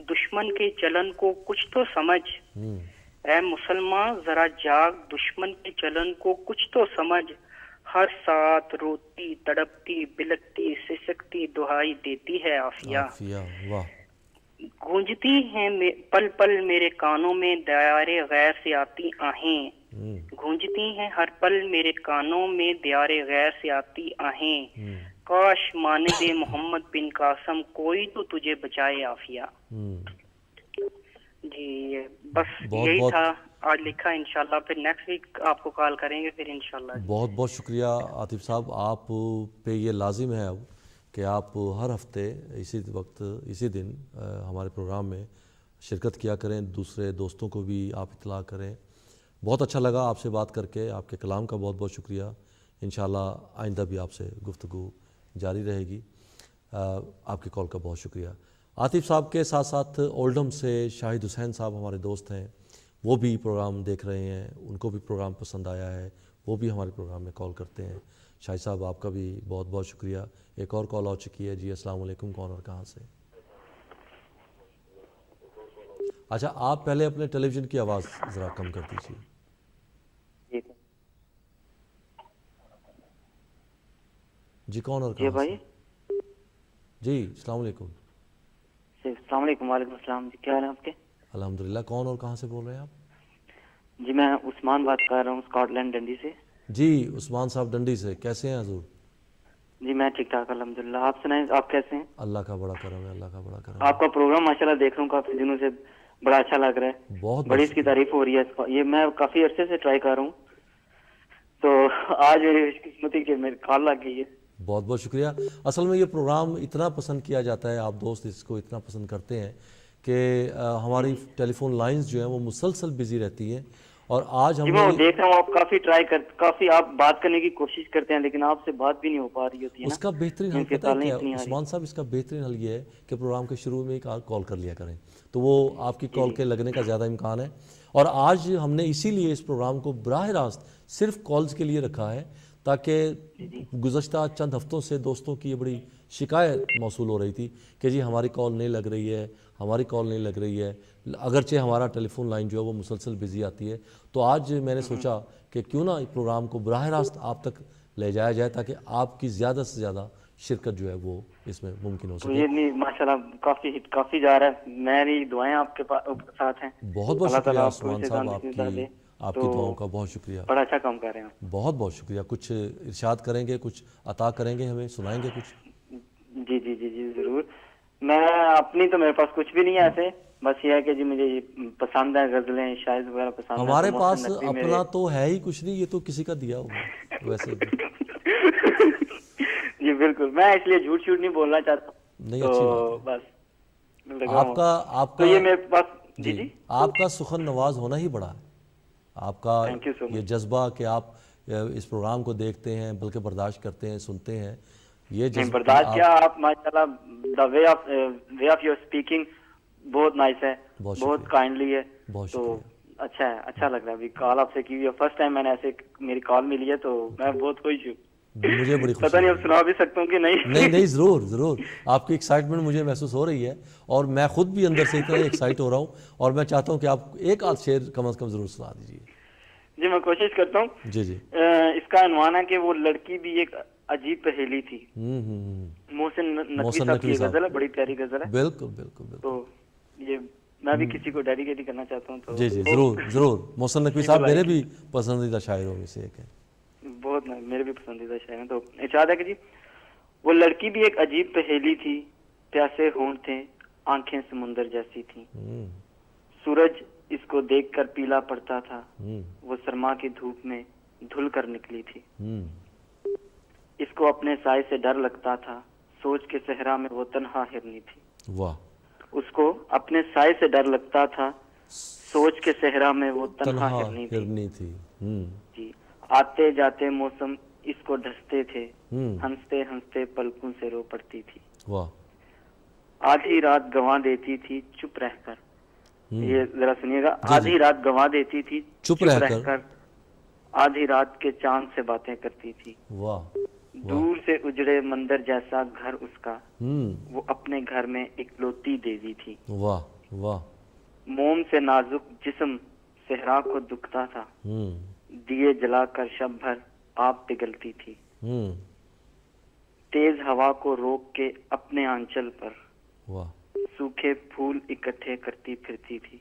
دشمن کے چلن کو کچھ تو سمجھ, اے مسلمان ذرا جاگ دشمن کے چلن کو کچھ تو سمجھ, ہر ساتھ روتی تڑپتی بلکتی سسکتی دہائی دیتی ہے عافیہ. گونجتی ہیں پل پل میرے کانوں میں دیار غیر سے آتی آہیں, گونجتی ہیں ہر پل میرے کانوں میں دیار غیر سے آتی آہیں, کاش مانند محمد بن قاسم کوئی تو تجھے بچائے عافیہ. جی بس یہی تھا آج لکھا, انشاءاللہ پھر نیکسٹ ویک آپ کو کال کریں گے پھر انشاءاللہ. بہت بہت شکریہ عاطف صاحب, آپ پہ یہ لازم ہے اب کہ آپ ہر ہفتے اسی وقت اسی دن ہمارے پروگرام میں شرکت کیا کریں, دوسرے دوستوں کو بھی آپ اطلاع کریں. بہت اچھا لگا آپ سے بات کر کے, آپ کے کلام کا بہت بہت شکریہ. انشاءاللہ آئندہ بھی آپ سے گفتگو جاری رہے گی. آپ کی کال کا بہت شکریہ. عاطف صاحب کے ساتھ ساتھ اولڈم سے شاہد حسین صاحب ہمارے دوست ہیں, وہ بھی پروگرام دیکھ رہے ہیں, ان کو بھی پروگرام پسند آیا ہے, وہ بھی ہمارے پروگرام میں کال کرتے ہیں. شاہد صاحب آپ کا بھی بہت بہت شکریہ. ایک اور کال آ چکی ہے. جی السلام علیکم, کون اور کہاں سے؟ اچھا آپ پہلے اپنے ٹیلی ویژن کی آواز ذرا کم کر دیجیے. جی کون اور کہاں سے؟ جی السلام علیکم. السلام علیکم. وعلیکم السلام. جی کیا حال ہے آپ کے؟ الحمدللہ. کون اور کہاں سے بول رہے ہیں آپ؟ جی میں عثمان بات کر رہا ہوں اسکاٹ لینڈ ڈنڈی سے. جی عثمان صاحب ڈنڈی سے, کیسے ہیں حضور؟ جی میں ٹھیک ٹھاک الحمدللہ. آپ سنائیں آپ کیسے ہیں؟ اللہ کا بڑا کرم ہے, اللہ کا بڑا کرم. آپ کا پروگرام ماشاءاللہ دیکھ رہا ہوں کافی دنوں سے, بڑا اچھا لگ رہا ہے, بہت بڑی اس کی تعریف ہو رہی ہے. یہ میں کافی عرصے سے ٹرائی کر رہا ہوں, تو آج میری قسمتی کہ میری کال لگ گئی ہے. بہت بہت شکریہ. اصل میں یہ پروگرام اتنا پسند کیا جاتا ہے, آپ دوست اس کو اتنا پسند کرتے ہیں کہ ہماری ٹیلی فون لائنز جو ہیں وہ مسلسل بزی رہتی ہیں. اور آج ہم میں دیکھ رہا ہوں آپ کافی کافی آپ بات کرنے کی کوشش کرتے ہیں, لیکن آپ سے بات بھی نہیں ہو پا رہی ہوتی ہے. اس کا بہترین حل پتہ ہے کیا عثمان صاحب, اس کا بہترین حل یہ ہے کہ پروگرام کے شروع میں ایک کال کر لیا کریں, تو وہ آپ کی کال کے لگنے کا زیادہ امکان ہے. اور آج ہم نے اسی لیے اس پروگرام کو براہ راست صرف کالز کے لیے رکھا ہے, تاکہ گزشتہ چند ہفتوں سے دوستوں کی یہ بڑی شکایت موصول ہو رہی تھی کہ جی ہماری کال نہیں لگ رہی ہے, ہماری کال نہیں لگ رہی ہے، اگرچہ ہمارا ٹیلی فون لائن جو ہے وہ مسلسل بزی آتی ہے. تو آج میں نے سوچا کہ کیوں نہ اس پروگرام کو براہ راست آپ تک لے جایا جائے تاکہ آپ کی زیادہ سے زیادہ شرکت جو ہے وہ اس میں ممکن ہو سکے. یہ نہیں ماشاءاللہ کافی جا رہا ہے. میری دعائیں آپ کے ساتھ ہیں. بہت بہت شکریہ عثمان صاحب، آپ کی دعاؤں کا بہت شکریہ. بڑا اچھا کام کر رہے ہیں. بہت بہت شکریہ. کچھ ارشاد کریں گے، کچھ عطا کریں گے، ہمیں سنائیں گے کچھ؟ جی جی جی جی ضرور. میں اپنی تو میرے پاس کچھ بھی نہیں ہے ایسے، بس یہ ہے کہ جی مجھے پسند ہے غزلیں شاعر وغیرہ پسند ہے. ہمارے پاس اپنا تو ہے ہی کچھ نہیں، یہ تو کسی کا دیا ہوگا ویسے بھی. جی بالکل، میں اس لیے جھوٹ نہیں بولنا چاہتا. نہیں اچھی بس آپ کا یہ میرے پاس جی آپ کا سخن نواز ہونا ہی بڑا ہے. آپ کا یہ جذبہ کہ آپ اس پروگرام کو دیکھتے ہیں بلکہ برداشت کرتے ہیں، سنتے ہیں، یہ جذبہ برداشت کیا آپ ماشاءاللہ دا وے آف یور اسپیکنگ بہت نائس ہے، بہت کائنڈلی ہے. تو اچھا ہے، اچھا لگ رہا ہے. ابھی کال آپ سے کی ہوئی ہے، فرسٹ ٹائم میں نے ایسے میری کال ملی ہے تو میں بہت خوش ہوں. مجھے بڑی خوشی پتہ نہیں اب سنا بھی سکتا ہوں کہ نہیں ضرور. آپ کی ایکسائٹمنٹ مجھے محسوس ہو رہی ہے اور میں خود بھی اندر سے اتنا ایکسائٹ ہو رہا ہوں، اور میں چاہتا ہوں کہ آپ ایک آدھ شعر کم از کم ضرور سنا دیجیے. جی میں کوشش کرتا ہوں. جی اس کا عنوان ہے کہ وہ لڑکی بھی ایک عجیب پہیلی تھی. محسن نقوی صاحب کی غزل ہے، بڑی پیاری غزل ہے. بالکل. تو یہ میں بھی کسی کو ڈیڈیکیٹ کرنا چاہتا ہوں. تو جی ضرور. محسن نقوی صاحب میرے بھی پسندیدہ شاعروں میں سے ایک ہے. بہت میرے بھی پسندیدہ شاعر ہیں. تو ارشاد ہے کہ جی وہ لڑکی بھی ایک عجیب پہیلی تھی، پیاسے ہونٹ تھے، آنکھیں سمندر جیسی تھیں. سورج اس کو دیکھ کر پیلا پڑتا تھا، وہ سرما کی دھوپ میں دھل کر نکلی تھی. اس کو اپنے سائے سے ڈر لگتا تھا، سوچ کے صحرا میں وہ تنہا ہرنی تھی. اس کو اپنے سائے سے ڈر لگتا تھا، سوچ کے صحرا میں وہ تنہا ہرنی تھی. جی آتے جاتے موسم اس کو ڈھستے تھے، ہنستے ہنستے پلکوں سے رو پڑتی تھی. آدھی رات گنوا دیتی تھی چپ رہ کر. یہ ذرا سنیے گا. آدھی رات گنوا دیتی تھی چپ رہ کر، آدھی رات کے چاند سے باتیں کرتی تھی. دور سے اجڑے مندر جیسا گھر اس کا، وہ اپنے گھر میں اکلوتی دیوی تھی. موم سے نازک جسم صحرا کو دکھتا تھا، دیے جلا کر شب بھر آپ پگھلتی تھی. تیز ہوا کو روک کے اپنے آنچل پر سوکھے پھول اکٹھے کرتی پھرتی تھی.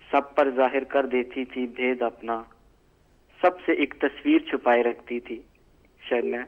سب پر ظاہر کر دیتی تھی بھید اپنا، سب سے ایک تصویر چھپائے رکھتی تھی. شاید میں